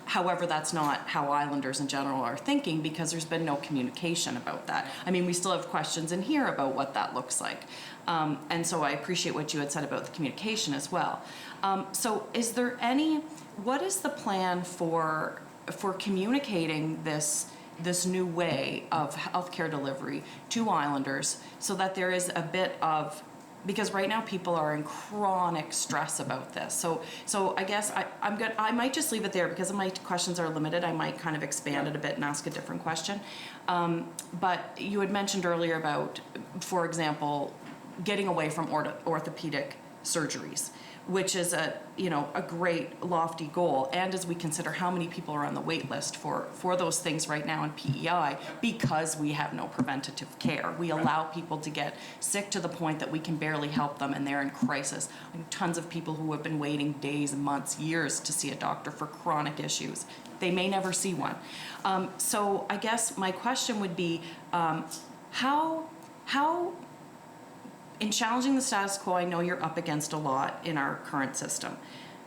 However, that's not how islanders in general are thinking, because there's been no communication about that. I mean, we still have questions in here about what that looks like. And so I appreciate what you had said about the communication as well. So what is the plan for communicating this new way of healthcare delivery to islanders, so that there is a bit of because right now people are in chronic stress about this. So I guess I'm good. I might just leave it there because my questions are limited. I might kind of expand it a bit and ask a different question. But you had mentioned earlier about, for example, getting away from orthopedic surgeries, which is a great lofty goal. And as we consider how many people are on the wait list for those things right now in PEI, because we have no preventative care. We allow people to get sick to the point that we can barely help them and they're in crisis. Tons of people who have been waiting days, months, years to see a doctor for chronic issues. They may never see one. So I guess my question would be, how in challenging the status quo, I know you're up against a lot in our current system.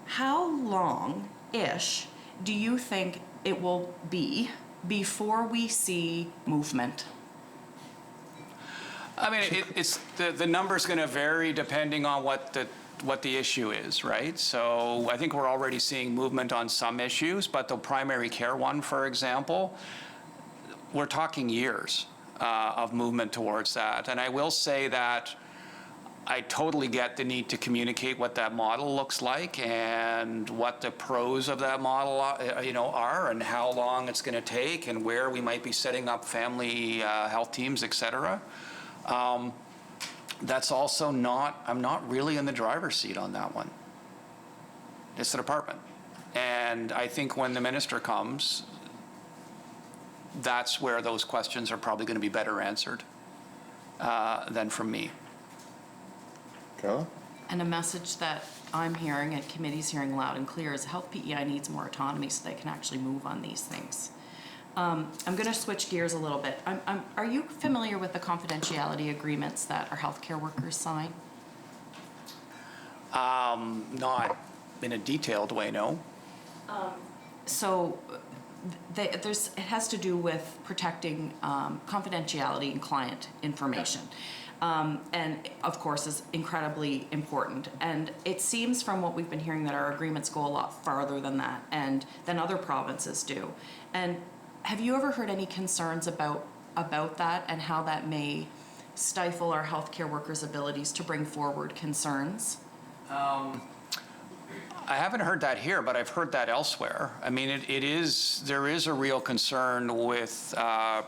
How long-ish do you think it will be before we see movement? I mean, it's the number's going to vary depending on what the issue is, right? So I think we're already seeing movement on some issues, but the primary care one, for example, we're talking years of movement towards that. And I will say that I totally get the need to communicate what that model looks like and what the pros of that model are and how long it's going to take and where we might be setting up family health teams, et cetera. That's also I'm not really in the driver's seat on that one. It's the department. And I think when the minister comes, that's where those questions are probably going to be better answered than from me. Carla? And a message that I'm hearing and committee's hearing loud and clear is Health PEI needs more autonomy so they can actually move on these things. I'm going to switch gears a little bit. Are you familiar with the confidentiality agreements that our healthcare workers sign? Not in a detailed way, no. So it has to do with protecting confidentiality and client information. And of course is incredibly important. And it seems from what we've been hearing that our agreements go a lot farther than that and than other provinces do. And have you ever heard any concerns about that and how that may stifle our healthcare workers' abilities to bring forward concerns? I haven't heard that here, but I've heard that elsewhere. I mean, there is a real concern with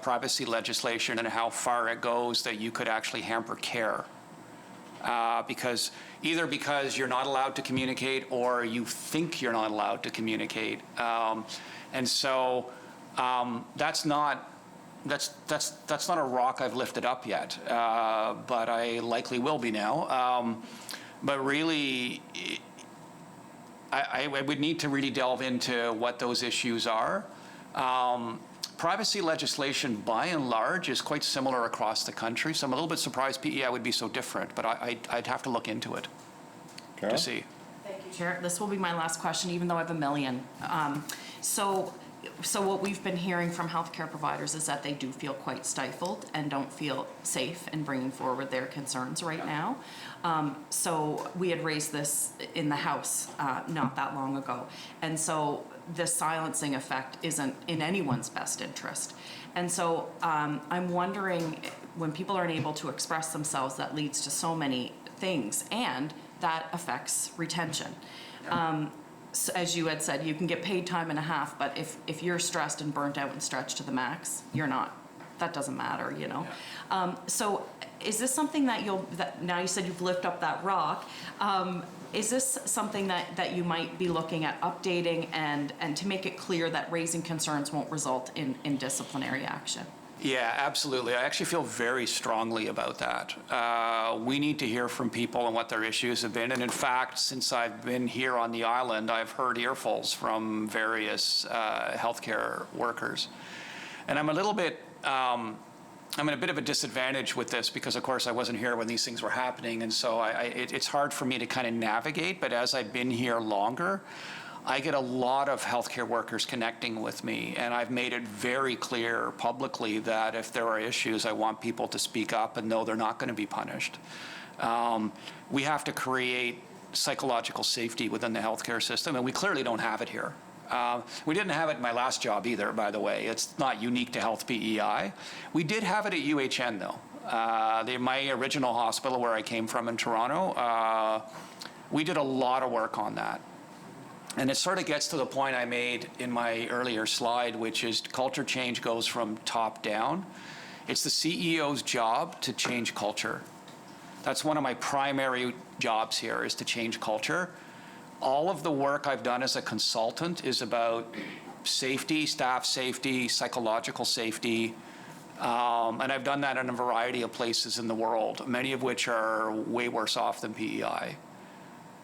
privacy legislation and how far it goes that you could actually hamper care. Because you're not allowed to communicate or you think you're not allowed to communicate. And so that's not a rock I've lifted up yet, but I likely will be now. But really, I would need to really delve into what those issues are. Privacy legislation, by and large, is quite similar across the country, so I'm a little bit surprised PEI would be so different, but I'd have to look into it to see. Thank you, Chair. This will be my last question, even though I have a million. So what we've been hearing from healthcare providers is that they do feel quite stifled and don't feel safe in bringing forward their concerns right now. So we had raised this in the House not that long ago. And so the silencing effect isn't in anyone's best interest. And so I'm wondering, when people aren't able to express themselves, that leads to so many things, and that affects retention. So as you had said, you can get paid time and a half, but if you're stressed and burnt out and stretched to the max, you're not. That doesn't matter, you know. Yeah. So is this something that now you said you've lifted up that rock, is this something that you might be looking at updating and to make it clear that raising concerns won't result in disciplinary action? Yeah, absolutely. I actually feel very strongly about that. We need to hear from people and what their issues have been. And in fact, since I've been here on the island, I've heard earfuls from various healthcare workers. And I'm in a bit of a disadvantage with this because, of course, I wasn't here when these things were happening. And so it's hard for me to kind of navigate. But as I've been here longer, I get a lot of healthcare workers connecting with me, and I've made it very clear publicly that if there are issues, I want people to speak up and know they're not going to be punished. We have to create psychological safety within the healthcare system, and we clearly don't have it here. We didn't have it in my last job either, by the way. It's not unique to Health PEI. We did have it at UHN, though. My original hospital where I came from in Toronto, we did a lot of work on that. And it sort of gets to the point I made in my earlier slide, which is culture change goes from top down. It's the CEO's job to change culture. That's one of my primary jobs here, is to change culture. All of the work I've done as a consultant is about safety, staff safety, psychological safety, and I've done that in a variety of places in the world, many of which are way worse off than PEI.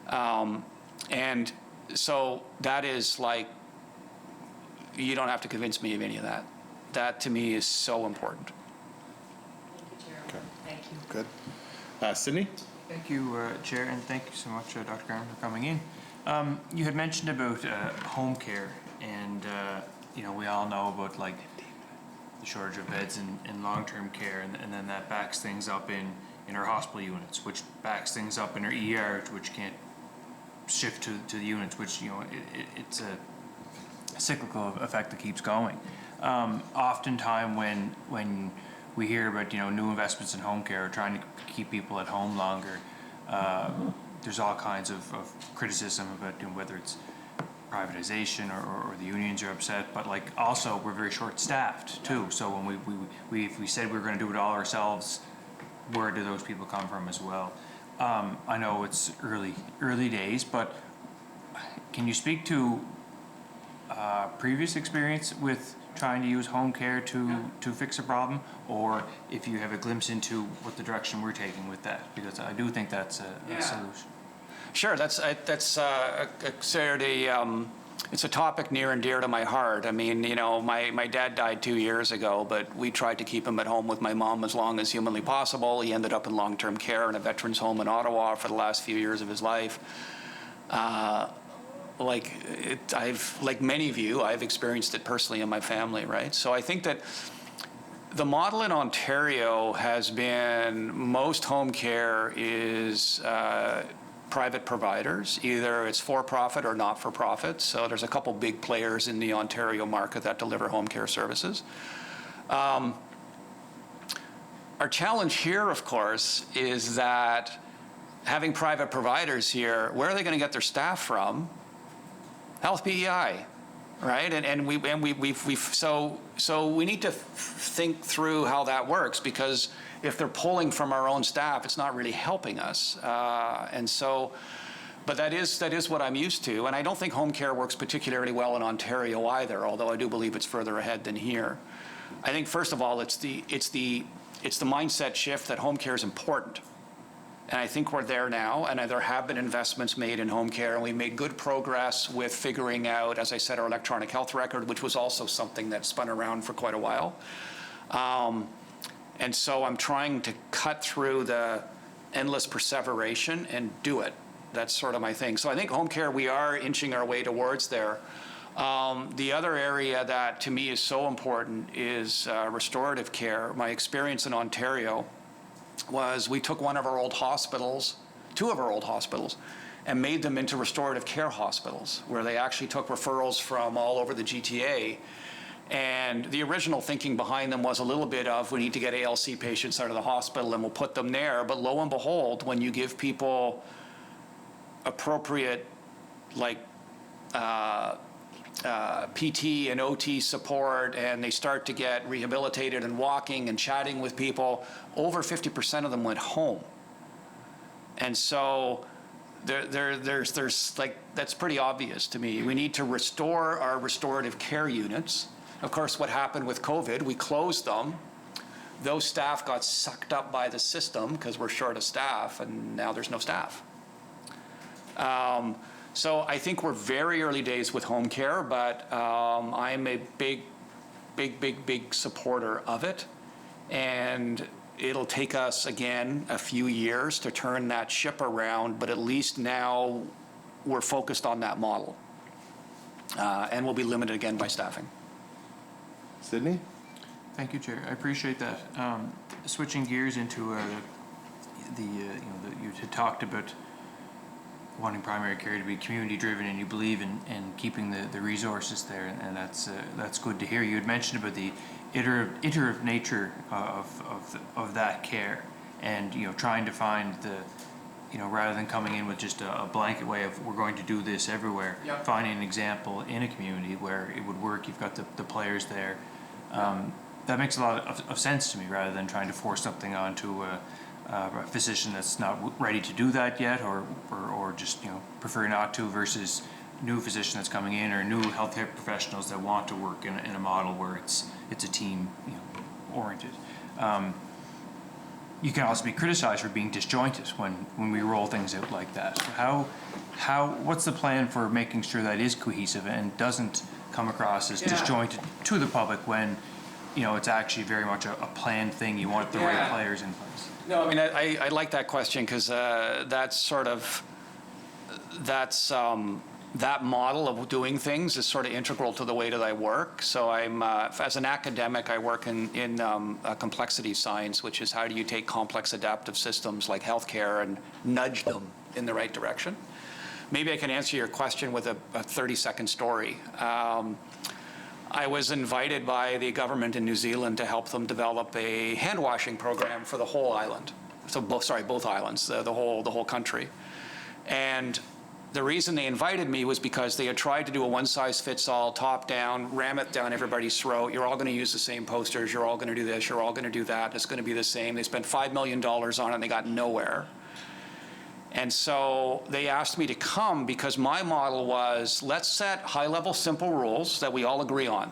And so that is like, you don't have to convince me of any of that. That to me is so important. Thank you. Good. Sydney? Thank you, Chair, and thank you so much, Dr. Gardam, for coming in. You had mentioned about home care, and we all know about like the shortage of beds in long-term care, and then that backs things up in our hospital units, which backs things up in our ER, which can't shift to the units, which it's a cyclical effect that keeps going. Oftentimes when we hear about new investments in home care or trying to keep people at home longer, there's all kinds of criticism about whether it's privatization or the unions are upset, but like also we're very short-staffed too. So when if we said we were going to do it all ourselves, where do those people come from as well? I know it's early days, but can you speak to previous experience with trying to use home care to fix a problem, or if you have a glimpse into what the direction we're taking with that? Because I do think that's a solution. Sure, it's a topic near and dear to my heart. I mean, my dad died 2 years ago, but we tried to keep him at home with my mom as long as humanly possible. He ended up in long-term care in a veterans home in Ottawa for the last few years of his life. Like many of you, I've experienced it personally in my family, right? So I think that the model in Ontario has been most home care is private providers. Either it's for-profit or not-for-profit. So there's a couple big players in the Ontario market that deliver home care services. Our challenge here, of course, is that having private providers here, where are they going to get their staff from? Health PEI, right? So we need to think through how that works, because if they're pulling from our own staff, it's not really helping us. But that is what I'm used to, and I don't think home care works particularly well in Ontario either, although I do believe it's further ahead than here. I think first of all, it's the mindset shift that home care is important. And I think we're there now, and there have been investments made in home care, and we made good progress with figuring out, as I said, our electronic health record, which was also something that spun around for quite a while. And so I'm trying to cut through the endless perseveration and do it. That's sort of my thing. So I think home care, we are inching our way towards there. The other area that to me is so important is restorative care. My experience in Ontario was we took one of our old hospitals, two of our old hospitals, and made them into restorative care hospitals, where they actually took referrals from all over the GTA. And the original thinking behind them was a little bit of, we need to get ALC patients out of the hospital and we'll put them there. But lo and behold, when you give people appropriate, like, PT and OT support, and they start to get rehabilitated and walking and chatting with people, over 50% of them went home. And so there's like, that's pretty obvious to me. We need to restore our restorative care units. Of course, what happened with COVID, we closed them. Those staff got sucked up by the system because we're short of staff, and now there's no staff. So I think we're very early days with home care, but I'm a big supporter of it. And it'll take us, again, a few years to turn that ship around, but at least now we're focused on that model. And we'll be limited again by staffing. Sydney? Thank you, Chair. I appreciate that. Switching gears into you had talked about wanting primary care to be community-driven, and you believe in keeping the resources there, and that's good to hear. You had mentioned about the iterative nature of that care, and trying to find the rather than coming in with just a blanket way of we're going to do this everywhere, Yep. finding an example in a community where it would work. You've got the players there. That makes a lot of sense to me, rather than trying to force something onto a physician that's not ready to do that yet, or just prefer not to, versus new physician that's coming in, or new healthcare professionals that want to work in a model where it's a team oriented. You can also be criticized for being disjointed when we roll things out like that. So what's the plan for making sure that is cohesive and doesn't come across as disjointed to the public when it's actually very much a planned thing? You want the right players in place. No, I mean, I like that question, because that model of doing things is sort of integral to the way that I work. So I'm, as an academic, I work in complexity science, which is how do you take complex adaptive systems like healthcare and nudge them in the right direction. Maybe I can answer your question with a 30-second story. I was invited by the government in New Zealand to help them develop a hand washing program for the whole island. So both islands, the whole country. And the reason they invited me was because they had tried to do a one-size-fits-all, top-down, ram it down everybody's throat. You're all going to use the same posters. You're all going to do this. You're all going to do that. It's going to be the same. They spent $5 million on it, and they got nowhere. And so they asked me to come because my model was, let's set high-level, simple rules that we all agree on.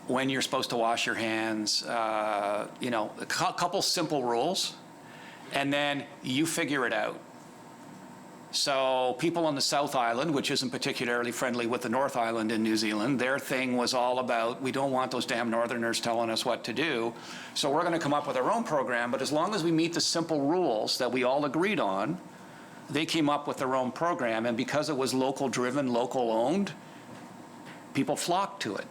When you're supposed to wash your hands, a couple simple rules, and then you figure it out. So people on the South Island, which isn't particularly friendly with the North Island in New Zealand, their thing was all about, we don't want those damn Northerners telling us what to do. So we're going to come up with our own program, but as long as we meet the simple rules that we all agreed on, they came up with their own program. And because it was local driven, local owned, people flocked to it.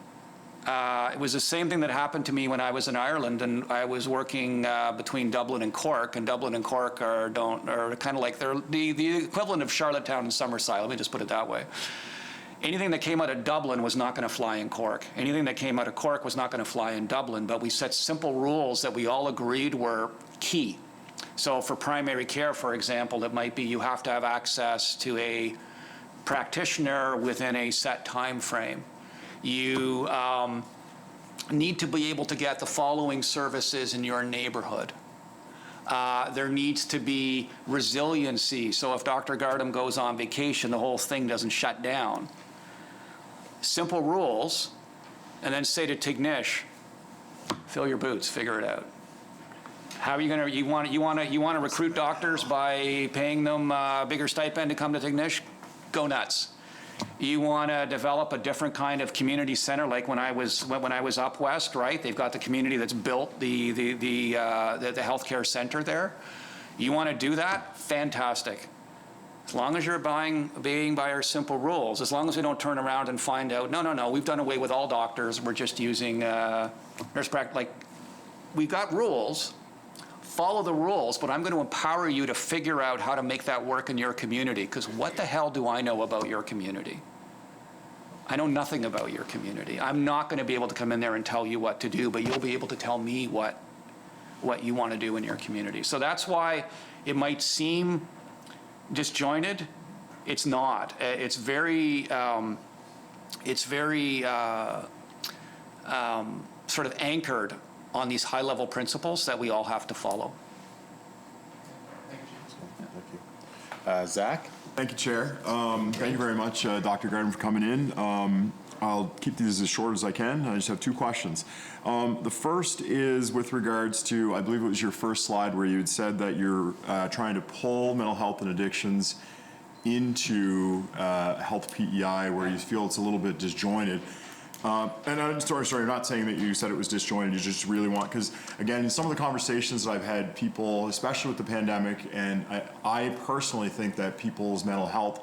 It was the same thing that happened to me when I was in Ireland, and I was working between Dublin and Cork, and Dublin and Cork are kind of like they're the equivalent of Charlottetown and Summerside. Let me just put it that way. Anything that came out of Dublin was not going to fly in Cork. Anything that came out of Cork was not going to fly in Dublin. But we set simple rules that we all agreed were key. So for primary care, for example, it might be you have to have access to a practitioner within a set time frame. You need to be able to get the following services in your neighborhood. There needs to be resiliency. So if Dr. Gardam goes on vacation, the whole thing doesn't shut down. Simple rules, and then say to Tignish, fill your boots, figure it out. How are you going to, you want to recruit doctors by paying them a bigger stipend to come to Tignish? Go nuts. You want to develop a different kind of community center, like when I was up west, right? They've got the community that's built the healthcare center there. You want to do that? Fantastic. As long as you're obeying by our simple rules, as long as we don't turn around and find out, no, we've done away with all doctors. We're just using nurse practice. Like, we've got rules. Follow the rules, but I'm going to empower you to figure out how to make that work in your community, because what the hell do I know about your community? I know nothing about your community. I'm not going to be able to come in there and tell you what to do, but you'll be able to tell me what you want to do in your community. So that's why it might seem disjointed. It's not. It's very sort of anchored on these high-level principles that we all have to follow. Thank you. Zach? Thank you, Chair. Thank you very much, Dr. Gardam, for coming in. I'll keep these as short as I can. I just have two questions. The first is with regards to, I believe it was your first slide where you had said that you're trying to pull mental health and addictions into Health PEI, where you feel it's a little bit disjointed. And I'm sorry, I'm not saying that you said it was disjointed, you just really want, because again, some of the conversations that I've had, people, especially with the pandemic, and I personally think that people's mental health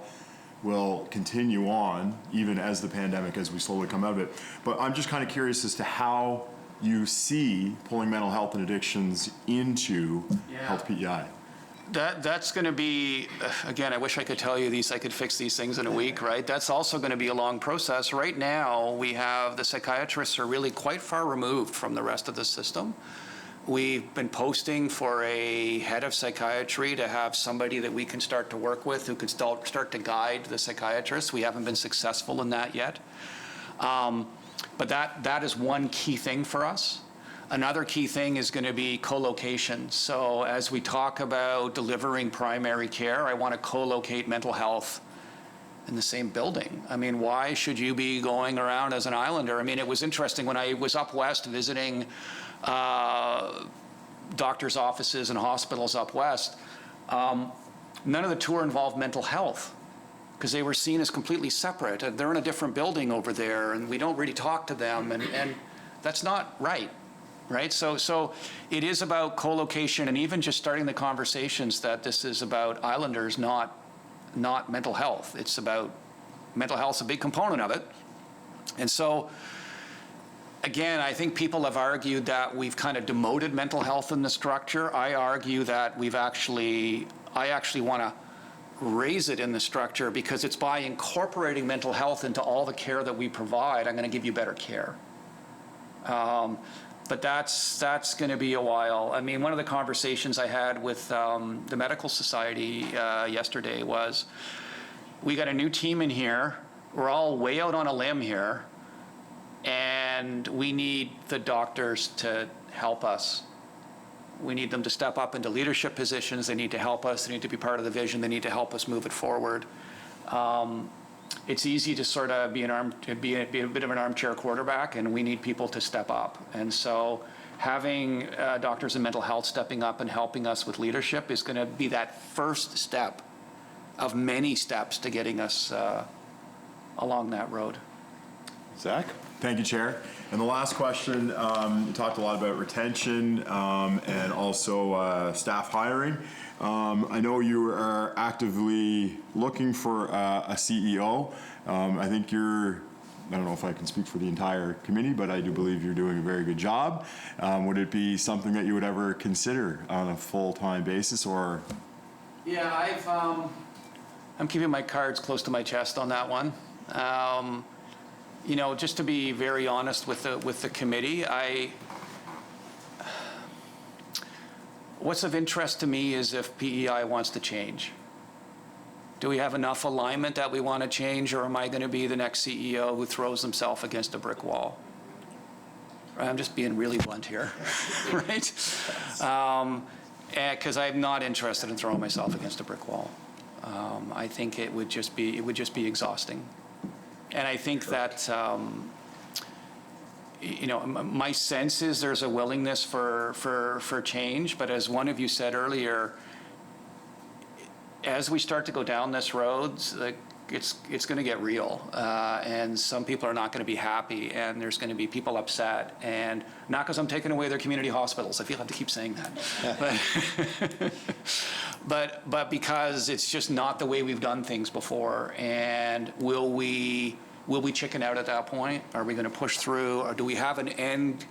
will continue on, even as the pandemic, as we slowly come out of it. But I'm just kind of curious as to how you see pulling mental health and addictions into Health PEI. That's going to be, again, I wish I could tell you I could fix these things in a week, right? That's also going to be a long process. Right now, the psychiatrists are really quite far removed from the rest of the system. We've been posting for a head of psychiatry to have somebody that we can start to work with who can start to guide the psychiatrists. We haven't been successful in that yet. But that is one key thing for us. Another key thing is going to be co-location. So as we talk about delivering primary care, I want to co-locate mental health in the same building. I mean, why should you be going around as an islander? I mean, it was interesting when I was up west visiting doctors' offices and hospitals up west, none of the tour involved mental health because they were seen as completely separate. They're in a different building over there and we don't really talk to them and that's not right. Right? So it is about co-location and even just starting the conversations that this is about islanders, not mental health. It's about mental health's a big component of it. And so, again, I think people have argued that we've kind of demoted mental health in the structure. I argue that I actually want to raise it in the structure because it's by incorporating mental health into all the care that we provide, I'm going to give you better care. But that's going to be a while. I mean, one of the conversations I had with the medical society yesterday was, we got a new team in here. We're all way out on a limb here, and we need the doctors to help us. We need them to step up into leadership positions. They need to help us. They need to be part of the vision. They need to help us move it forward. It's easy to sort of be a bit of an armchair quarterback, and we need people to step up. And so having doctors in mental health stepping up and helping us with leadership is going to be that first step of many steps to getting us along that road. Zach? Thank you, Chair. And the last question, you talked a lot about retention and also staff hiring. I know you are actively looking for a CEO. I think I don't know if I can speak for the entire committee, but I do believe you're doing a very good job. Would it be something that you would ever consider on a full-time basis, or? Yeah, I'm keeping my cards close to my chest on that one. You know, just to be very honest with the committee, what's of interest to me is if PEI wants to change. Do we have enough alignment that we want to change, or am I going to be the next CEO who throws himself against a brick wall? I'm just being really blunt here, right? Because I'm not interested in throwing myself against a brick wall. I think it would just be exhausting. And I think that, you know, my sense is there's a willingness for change, but as one of you said earlier, as we start to go down this road, like, it's going to get real, and some people are not going to be happy, and there's going to be people upset, and not because I'm taking away their community hospitals. I feel I have to keep saying that, but because it's just not the way we've done things before. And will we chicken out at that point? Are we going to push through, or do we have an end?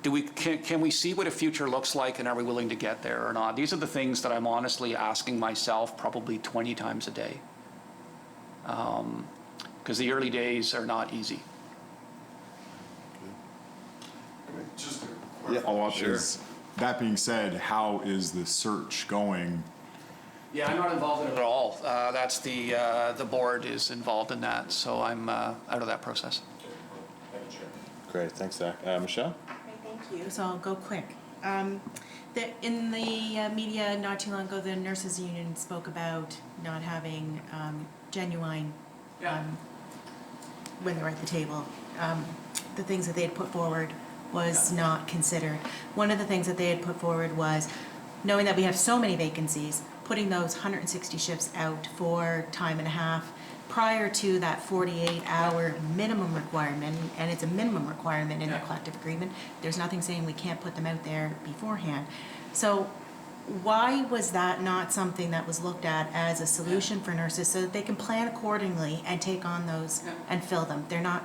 Can we see what a future looks like, and are we willing to get there or not? These are the things that I'm honestly asking myself probably 20 times a day. Because the early days are not easy. Just a follow-up. Sure. That being said, how is the search going? Yeah, I'm not involved in it at all. That's the board is involved in that, so I'm out of that process. Great, thanks, Zach. Michelle? Thank you. So I'll go quick. In the media not too long ago, the nurses union spoke about not having genuine when they were at the table. The things that they had put forward was not considered. One of the things that they had put forward was, knowing that we have so many vacancies, putting those 160 shifts out for time and a half prior to that 48-hour minimum requirement, and it's a minimum requirement in the collective agreement. There's nothing saying we can't put them out there beforehand. So why was that not something that was looked at as a solution for nurses so that they can plan accordingly and take on those and fill them? They're not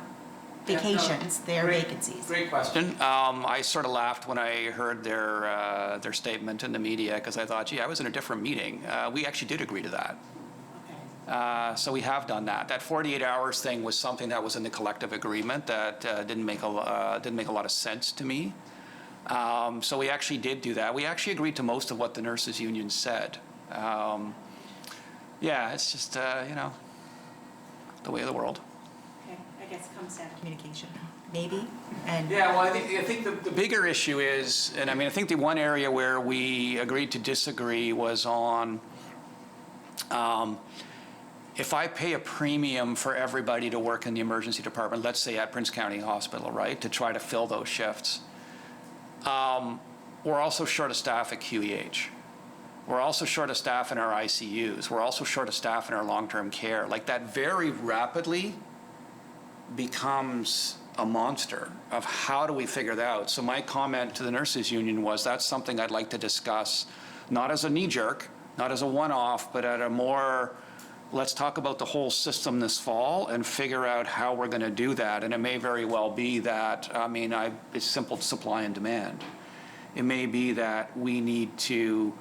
vacations, their vacancies. Great question. I sort of laughed when I heard their statement in the media because I thought, gee, I was in a different meeting. We actually did agree to that. So we have done that. That 48 hours thing was something that was in the collective agreement that didn't make a lot of sense to me. So we actually did do that. We actually agreed to most of what the nurses union said. Yeah, it's just, you know, the way of the world. Okay, I guess it comes down to communication, maybe, and. Yeah, well, I think the bigger issue is, and I mean, I think the one area where we agreed to disagree was on, if I pay a premium for everybody to work in the emergency department, let's say at Prince County Hospital, right, to try to fill those shifts, we're also short of staff at QEH. We're also short of staff in our ICUs. We're also short of staff in our long-term care. Like, that very rapidly becomes a monster of how do we figure that out. So my comment to the nurses union was that's something I'd like to discuss, not as a knee-jerk, not as a one-off, but at a more, let's talk about the whole system this fall and figure out how we're going to do that. And it may very well be that, I mean, it's simple supply and demand. It may be that we need to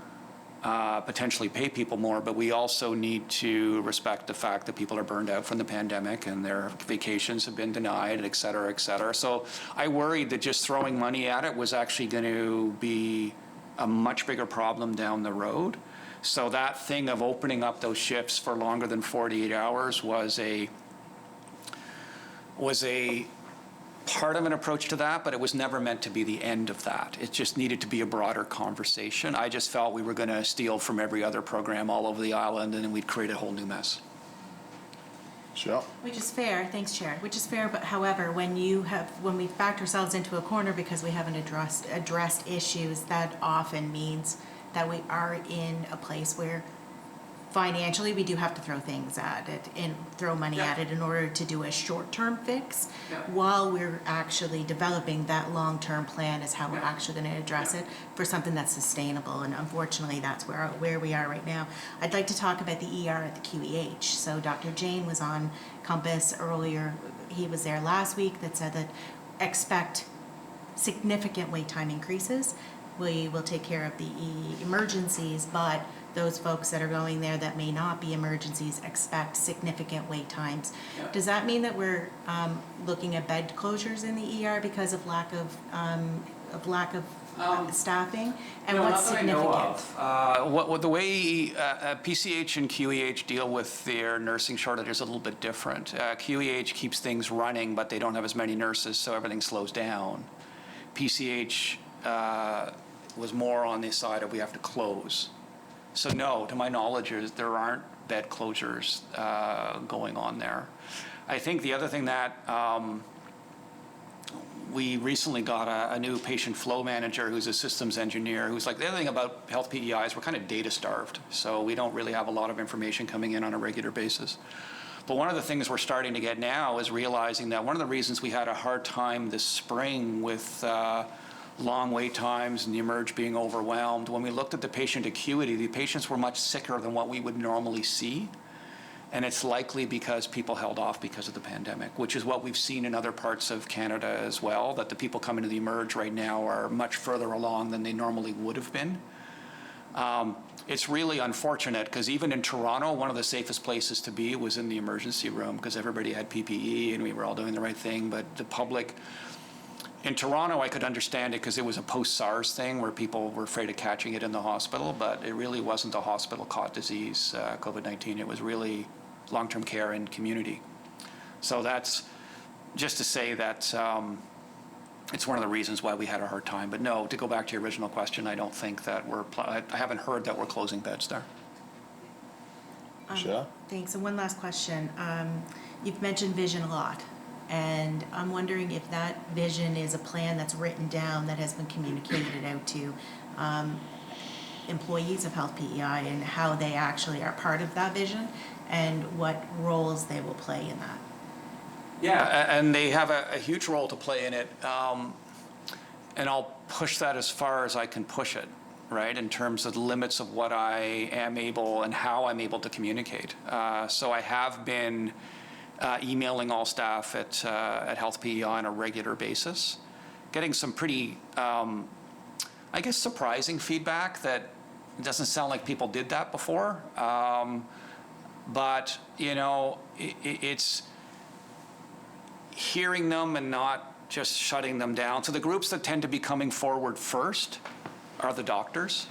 potentially pay people more, but we also need to respect the fact that people are burned out from the pandemic and their vacations have been denied, et cetera, et cetera. So I worried that just throwing money at it was actually going to be a much bigger problem down the road. So that thing of opening up those shifts for longer than 48 hours was a part of an approach to that, but it was never meant to be the end of that. It just needed to be a broader conversation. I just felt we were going to steal from every other program all over the island, and then we'd create a whole new mess. Michelle? Which is fair, thanks, Chair, which is fair, but however, when we've backed ourselves into a corner because we haven't addressed issues, that often means that we are in a place where financially, we do have to throw things at it and throw money at it in order to do a short-term fix while we're actually developing that long-term plan is how we're actually going to address it for something that's sustainable. And unfortunately, that's where we are right now. I'd like to talk about the ER at the QEH. So Dr. Jane was on Compass earlier. He was there last week that said that expect significant wait time increases. We will take care of the emergencies, but those folks that are going there that may not be emergencies expect significant wait times. Does that mean that we're looking at bed closures in the ER because of lack of staffing? And No, what's not that I know significant? of. The way PCH and QEH deal with their nursing shortage is a little bit different. QEH keeps things running, but they don't have as many nurses, so everything slows down. PCH was more on the side of we have to close. So no, to my knowledge, there aren't bed closures going on there. I think the other thing that we recently got a new patient flow manager who's a systems engineer who's like, the other thing about Health PEI is we're kind of data starved. So we don't really have a lot of information coming in on a regular basis. But one of the things we're starting to get now is realizing that one of the reasons we had a hard time this spring with long wait times and the emerge being overwhelmed, when we looked at the patient acuity, the patients were much sicker than what we would normally see. And it's likely because people held off because of the pandemic, which is what we've seen in other parts of Canada as well, that the people coming to the emerge right now are much further along than they normally would have been. It's really unfortunate because even in Toronto, one of the safest places to be was in the emergency room because everybody had PPE and we were all doing the right thing, but the public, in Toronto, I could understand it because it was a post-SARS thing where people were afraid of catching it in the hospital, but it really wasn't a hospital-caught disease, COVID-19. It was really long-term care and community. So that's just to say that it's one of the reasons why we had a hard time. But no, to go back to your original question, I don't think that I haven't heard that we're closing beds there. Michelle? Thanks. And one last question. You've mentioned vision a lot. And I'm wondering if that vision is a plan that's written down that has been communicated out to employees of Health PEI and how they actually are part of that vision and what roles they will play in that. Yeah, and they have a huge role to play in it. And I'll push that as far as I can push it, right, in terms of the limits of what I am able and how I'm able to communicate. So I have been emailing all staff at Health PEI on a regular basis, getting some pretty, I guess, surprising feedback that it doesn't sound like people did that before. But, you know, it's hearing them and not just shutting them down. So the groups that tend to be coming forward first are the doctors.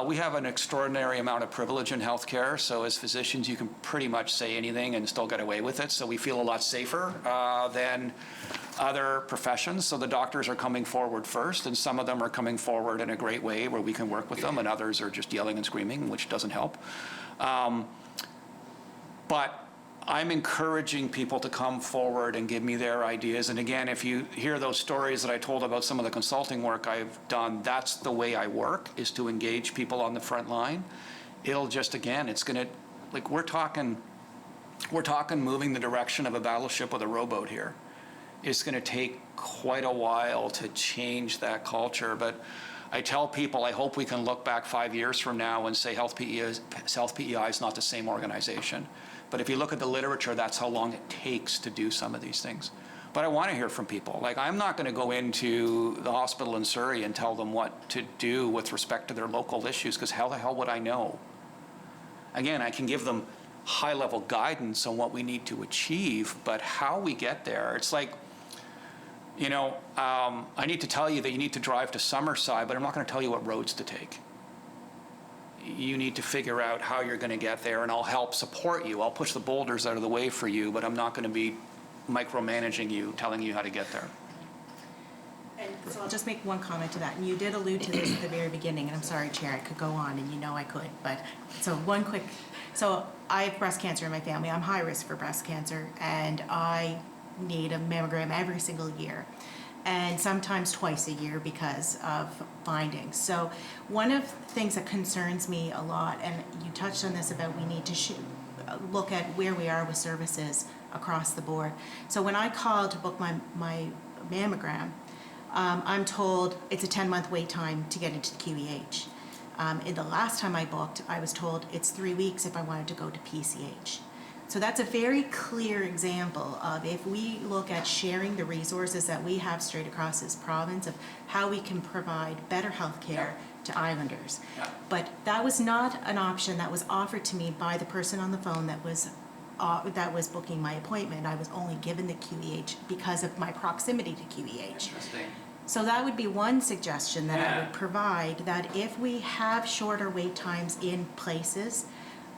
We have an extraordinary amount of privilege in healthcare, so as physicians, you can pretty much say anything and still get away with it, so we feel a lot safer than other professions. So the doctors are coming forward first, and some of them are coming forward in a great way where we can work with them, and others are just yelling and screaming, which doesn't help. But I'm encouraging people to come forward and give me their ideas. And again, if you hear those stories that I told about some of the consulting work I've done, that's the way I work, is to engage people on the front line. It'll just, again, it's gonna, like, we're talking moving the direction of a battleship with a rowboat here. It's gonna take quite a while to change that culture, but I tell people, I hope we can look back 5 years from now and say Health PEI is not the same organization. But if you look at the literature, that's how long it takes to do some of these things. But I want to hear from people. Like, I'm not going to go into the hospital in Surrey and tell them what to do with respect to their local issues, because how the hell would I know? Again, I can give them high-level guidance on what we need to achieve, but how we get there, it's like, you know, I need to tell you that you need to drive to Summerside, but I'm not going to tell you what roads to take. You need to figure out how you're going to get there, and I'll help support you. I'll push the boulders out of the way for you, but I'm not going to be micromanaging you, telling you how to get there. And so I'll just make one comment to that. And you did allude to this at the very beginning, and I'm sorry, Chair, I could go on, and you know I could. But so one quick, so I have breast cancer in my family. I'm high risk for breast cancer, and I need a mammogram every single year, and sometimes twice a year because of findings. So one of the things that concerns me a lot, and you touched on this about we need to look at where we are with services across the board. So when I call to book my mammogram, I'm told it's a 10-month wait time to get into the QEH. In the last time I booked, I was told it's 3 weeks if I wanted to go to PCH. So that's a very clear example of, if we look at sharing the resources that we have straight across this province, of how we can provide better health care to islanders. Yeah. But that was not an option that was offered to me by the person on the phone that was booking my appointment. I was only given the QEH because of my proximity to QEH. Interesting. So that would be one suggestion that I Yeah. would provide, that if we have shorter wait times in places,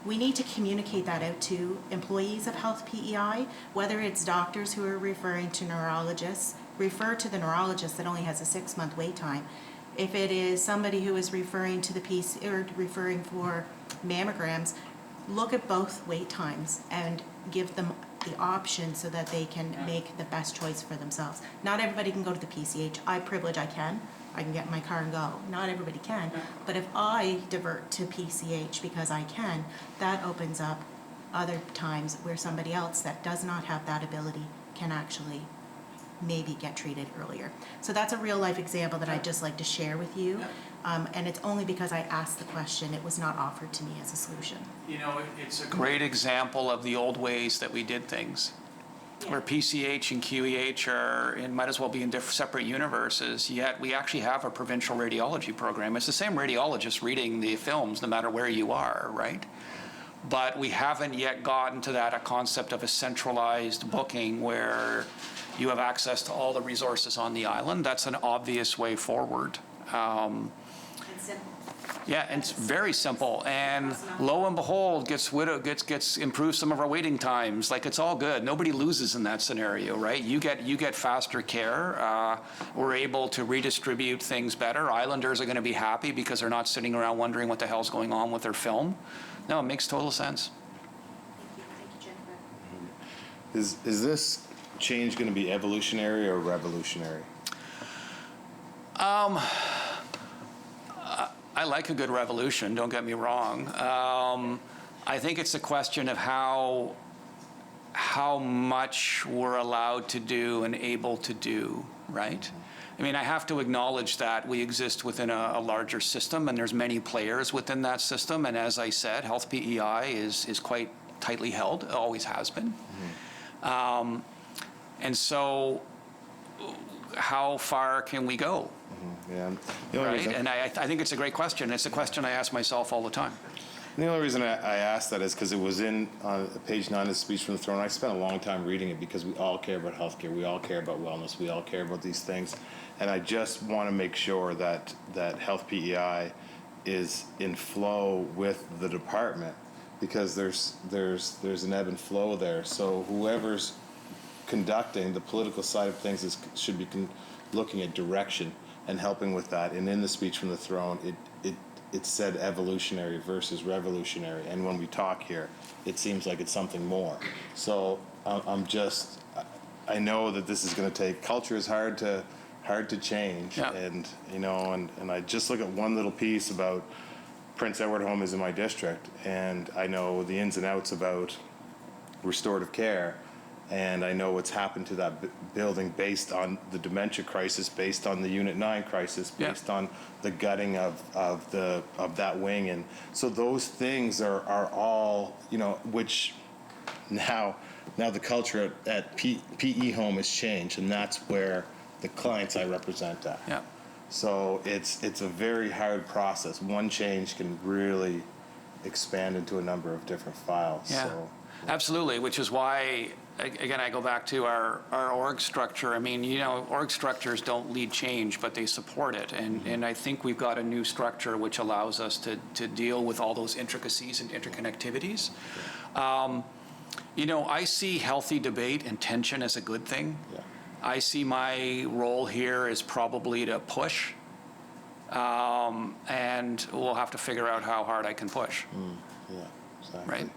we need to communicate that out to employees of Health PEI, whether it's doctors who are referring to neurologists, refer to the neurologist that only has a 6-month wait time. If it is somebody who is referring to the PC or referring for mammograms, look at both wait times and give them the option so that they can make the best choice for themselves. Not everybody can go to the PCH. I can get in my car and go. Not everybody can. But if I divert to PCH because I can, that opens up other times where somebody else that does not have that ability can actually maybe get treated earlier. So that's a real life example that I'd just like to share with you. And it's only because I asked the question, it was not offered to me as a solution. You know, it's a great example of the old ways that we did things, where PCH and QEH are, and might as well be in separate universes, yet we actually have a provincial radiology program. It's the same radiologist reading the films no matter where you are, right? But we haven't yet gotten to that, a concept of a centralized booking where you have access to all the resources on the island. That's an obvious way forward. It's simple. Yeah, and it's very simple, and lo and behold, gets improves some of our waiting times. Like, it's all good. Nobody loses in that scenario, right? You get faster care. We're able to redistribute things better. Islanders are going to be happy because they're not sitting around wondering what the hell's going on with their film. No, it makes total sense. Thank you, Jennifer. Is this change going to be evolutionary or revolutionary? I like a good revolution, don't get me wrong. I think it's a question of how much we're allowed to do and able to do, right? I mean, I have to acknowledge that we exist within a larger system, and there's many players within that system. And as I said, Health PEI is quite tightly held. It always has been. And so how far can we go? Yeah. The only Right? reason- And I think it's a great question. It's a question I ask myself all the time. The only reason I asked that is because it was in on page 9 of the speech from the throne. I spent a long time reading it because we all care about healthcare, we all care about wellness, we all care about these things, and I just want to make sure that Health PEI is in flow with the department, because there's an ebb and flow there. So whoever's conducting the political side of things should be looking at direction and helping with that. And in the speech from the throne, it said evolutionary versus revolutionary, and when we talk here, it seems like it's something more. So I know that this is going to take, culture is hard to change, Yeah. and and I just look at one little piece about Prince Edward Home is in my district, and I know the ins and outs about restorative care, and I know what's happened to that building based on the dementia crisis, based on the Unit 9 crisis, Yeah. based on the gutting of that wing. And so those things are all, which now the culture at PE Home has changed, and that's where the clients I represent at. Yeah. So it's a very hard process. One change can really expand into a number of different files. Yeah, So. absolutely, which is why, again, I go back to our org structure. I mean, org structures don't lead change, but they support it. And I think we've got a new structure which allows us to deal with all those intricacies and interconnectivities. I see healthy debate and tension as a good thing. Yeah. I see my role here is probably to push, and we'll have to figure out how hard I can push, Yeah, exactly. right?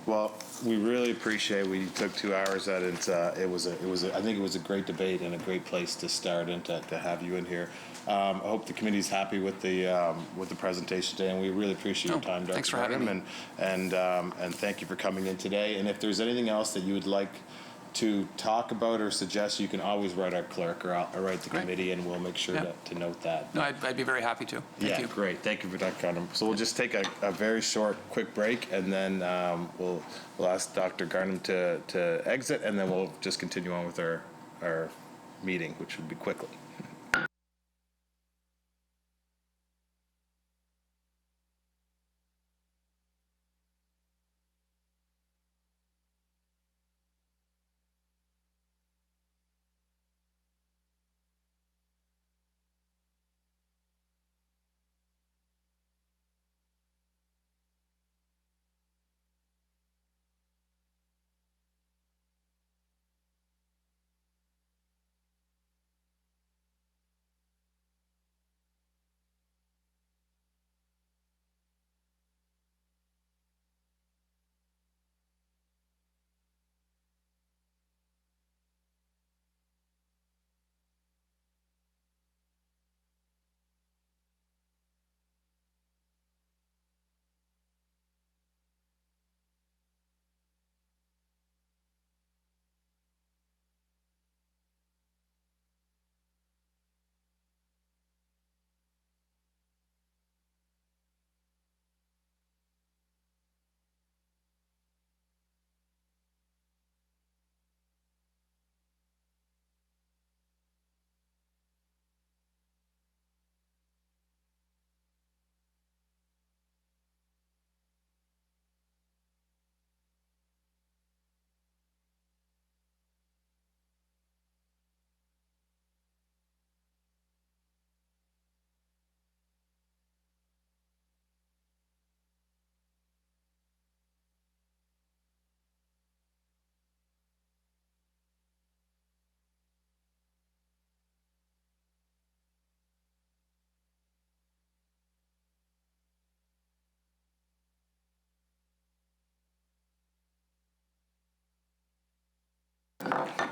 Well, we really appreciate we took 2 hours at it. I think it was a great debate and a great place to start and to have you in here. I hope the committee's happy with the presentation today, and we really appreciate your time, Dr. Thanks for having me. And thank you for coming in today. And if there's anything else that you would like to talk about or suggest, you can always write our clerk or write the Great. committee, and we'll make sure Yeah. to note that. No, I'd be very happy to. Thank you. Great. Thank you for Dr. Gardam. So we'll just take a very short, quick break, and then we'll ask Dr. Gardam to exit, and then we'll just continue on with our meeting, which would be quickly.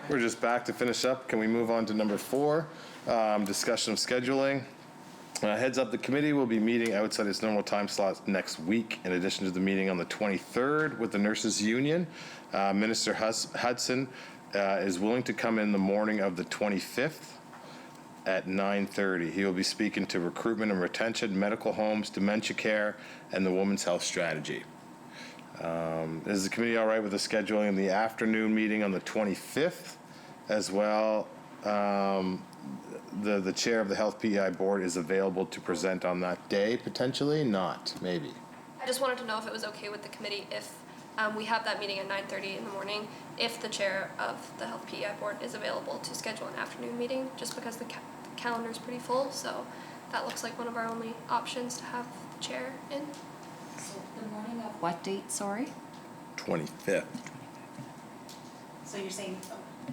We're just back to finish up. Can we move on to number 4, discussion of scheduling? Heads up, the committee will be meeting outside its normal time slot next week, in addition to the meeting on the 23rd with the Nurses Union. Minister Hudson is willing to come in the morning of the 25th at 9:30. He will be speaking to recruitment and retention, medical homes, dementia care, and the women's health strategy. Is the committee all right with the scheduling of the afternoon meeting on the 25th as well? The chair of the Health PEI board is available to present on that day, potentially, not, maybe. I just wanted to know if it was okay with the committee if we have that meeting at 9:30 in the morning, if the chair of the Health PEI board is available to schedule an afternoon meeting, just because the calendar is pretty full, so that looks like one of our only options to have chair in. So the morning of what date, sorry? 25th. So you're saying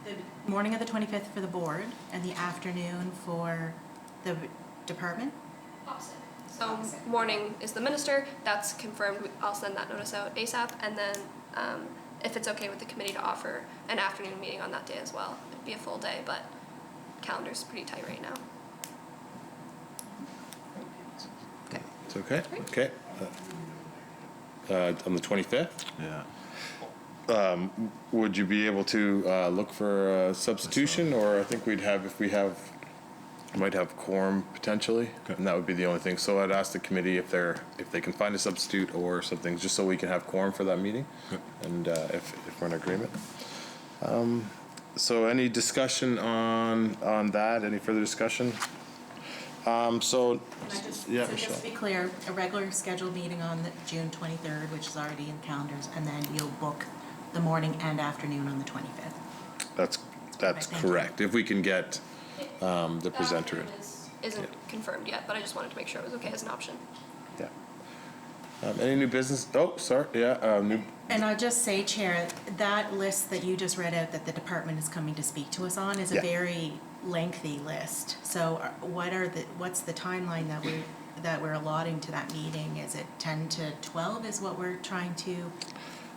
the morning of the 25th for the board and the afternoon for the department? Opposite. So morning is the minister, that's confirmed, I'll send that notice out ASAP, and then if it's okay with the committee to offer an afternoon meeting on that day as well. It'd be a full day, but calendar's pretty tight right now. Okay. It's okay? Okay. On the 25th? Yeah. Would you be able to look for a substitution, or I think we'd have, if we have, might have quorum potentially, and that would be the only thing. So I'd ask the committee if they can find a substitute or something, just so we can have quorum for that meeting, and if we're in agreement. So any discussion on that? Any further discussion? So yeah, So just Michelle. to be clear, a regular scheduled meeting on the June 23rd, which is already in calendars, and then you'll book the morning and afternoon on the 25th. That's Thank you. correct. If we can get the presenter in. Isn't confirmed yet, but I just wanted to make sure it was okay as an option. Yeah. Any new business? Oh, sorry. Yeah. New. And I'll just say, Chair, that list that you just read out that the department is coming to speak to us on is Yeah. a very lengthy list. So what's the timeline that we're allotting to that meeting? Is it 10 to 12 is what we're trying to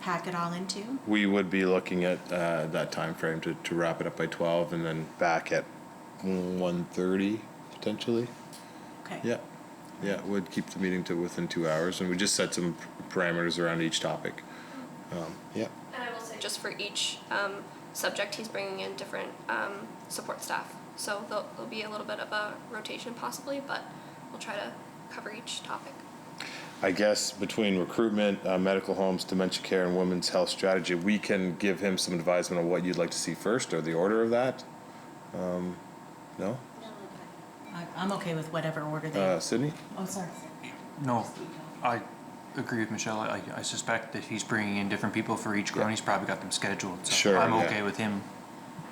pack it all into? We would be looking at that time frame to wrap it up by 12, and then back at 1:30 potentially. Okay. Yeah. Yeah. Would keep the meeting to within 2 hours, and we just set some parameters around each topic. Yeah. And I will say, just for each subject, he's bringing in different support staff. So there'll be a little bit of a rotation possibly, but we'll try to cover each topic. I guess between recruitment, medical homes, dementia care, and women's health strategy, we can give him some advisement on what you'd like to see first, or the order of that. No? I'm okay with whatever order they. Sydney? Oh, sorry. No, I agree with Michelle. I suspect that he's bringing in different people for each ground. He's probably got them scheduled. So Sure, I'm yeah. okay with him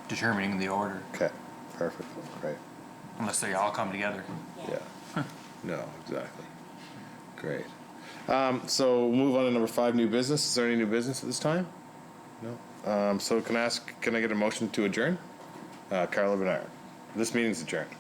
determining the order, Okay. Perfect. Great. unless they all come together. Yeah. No, exactly. Great. So we'll move on to number 5, new business. Is there any new business at this time? No. So can I get a motion to adjourn? Carla Bernard. This meeting's adjourned.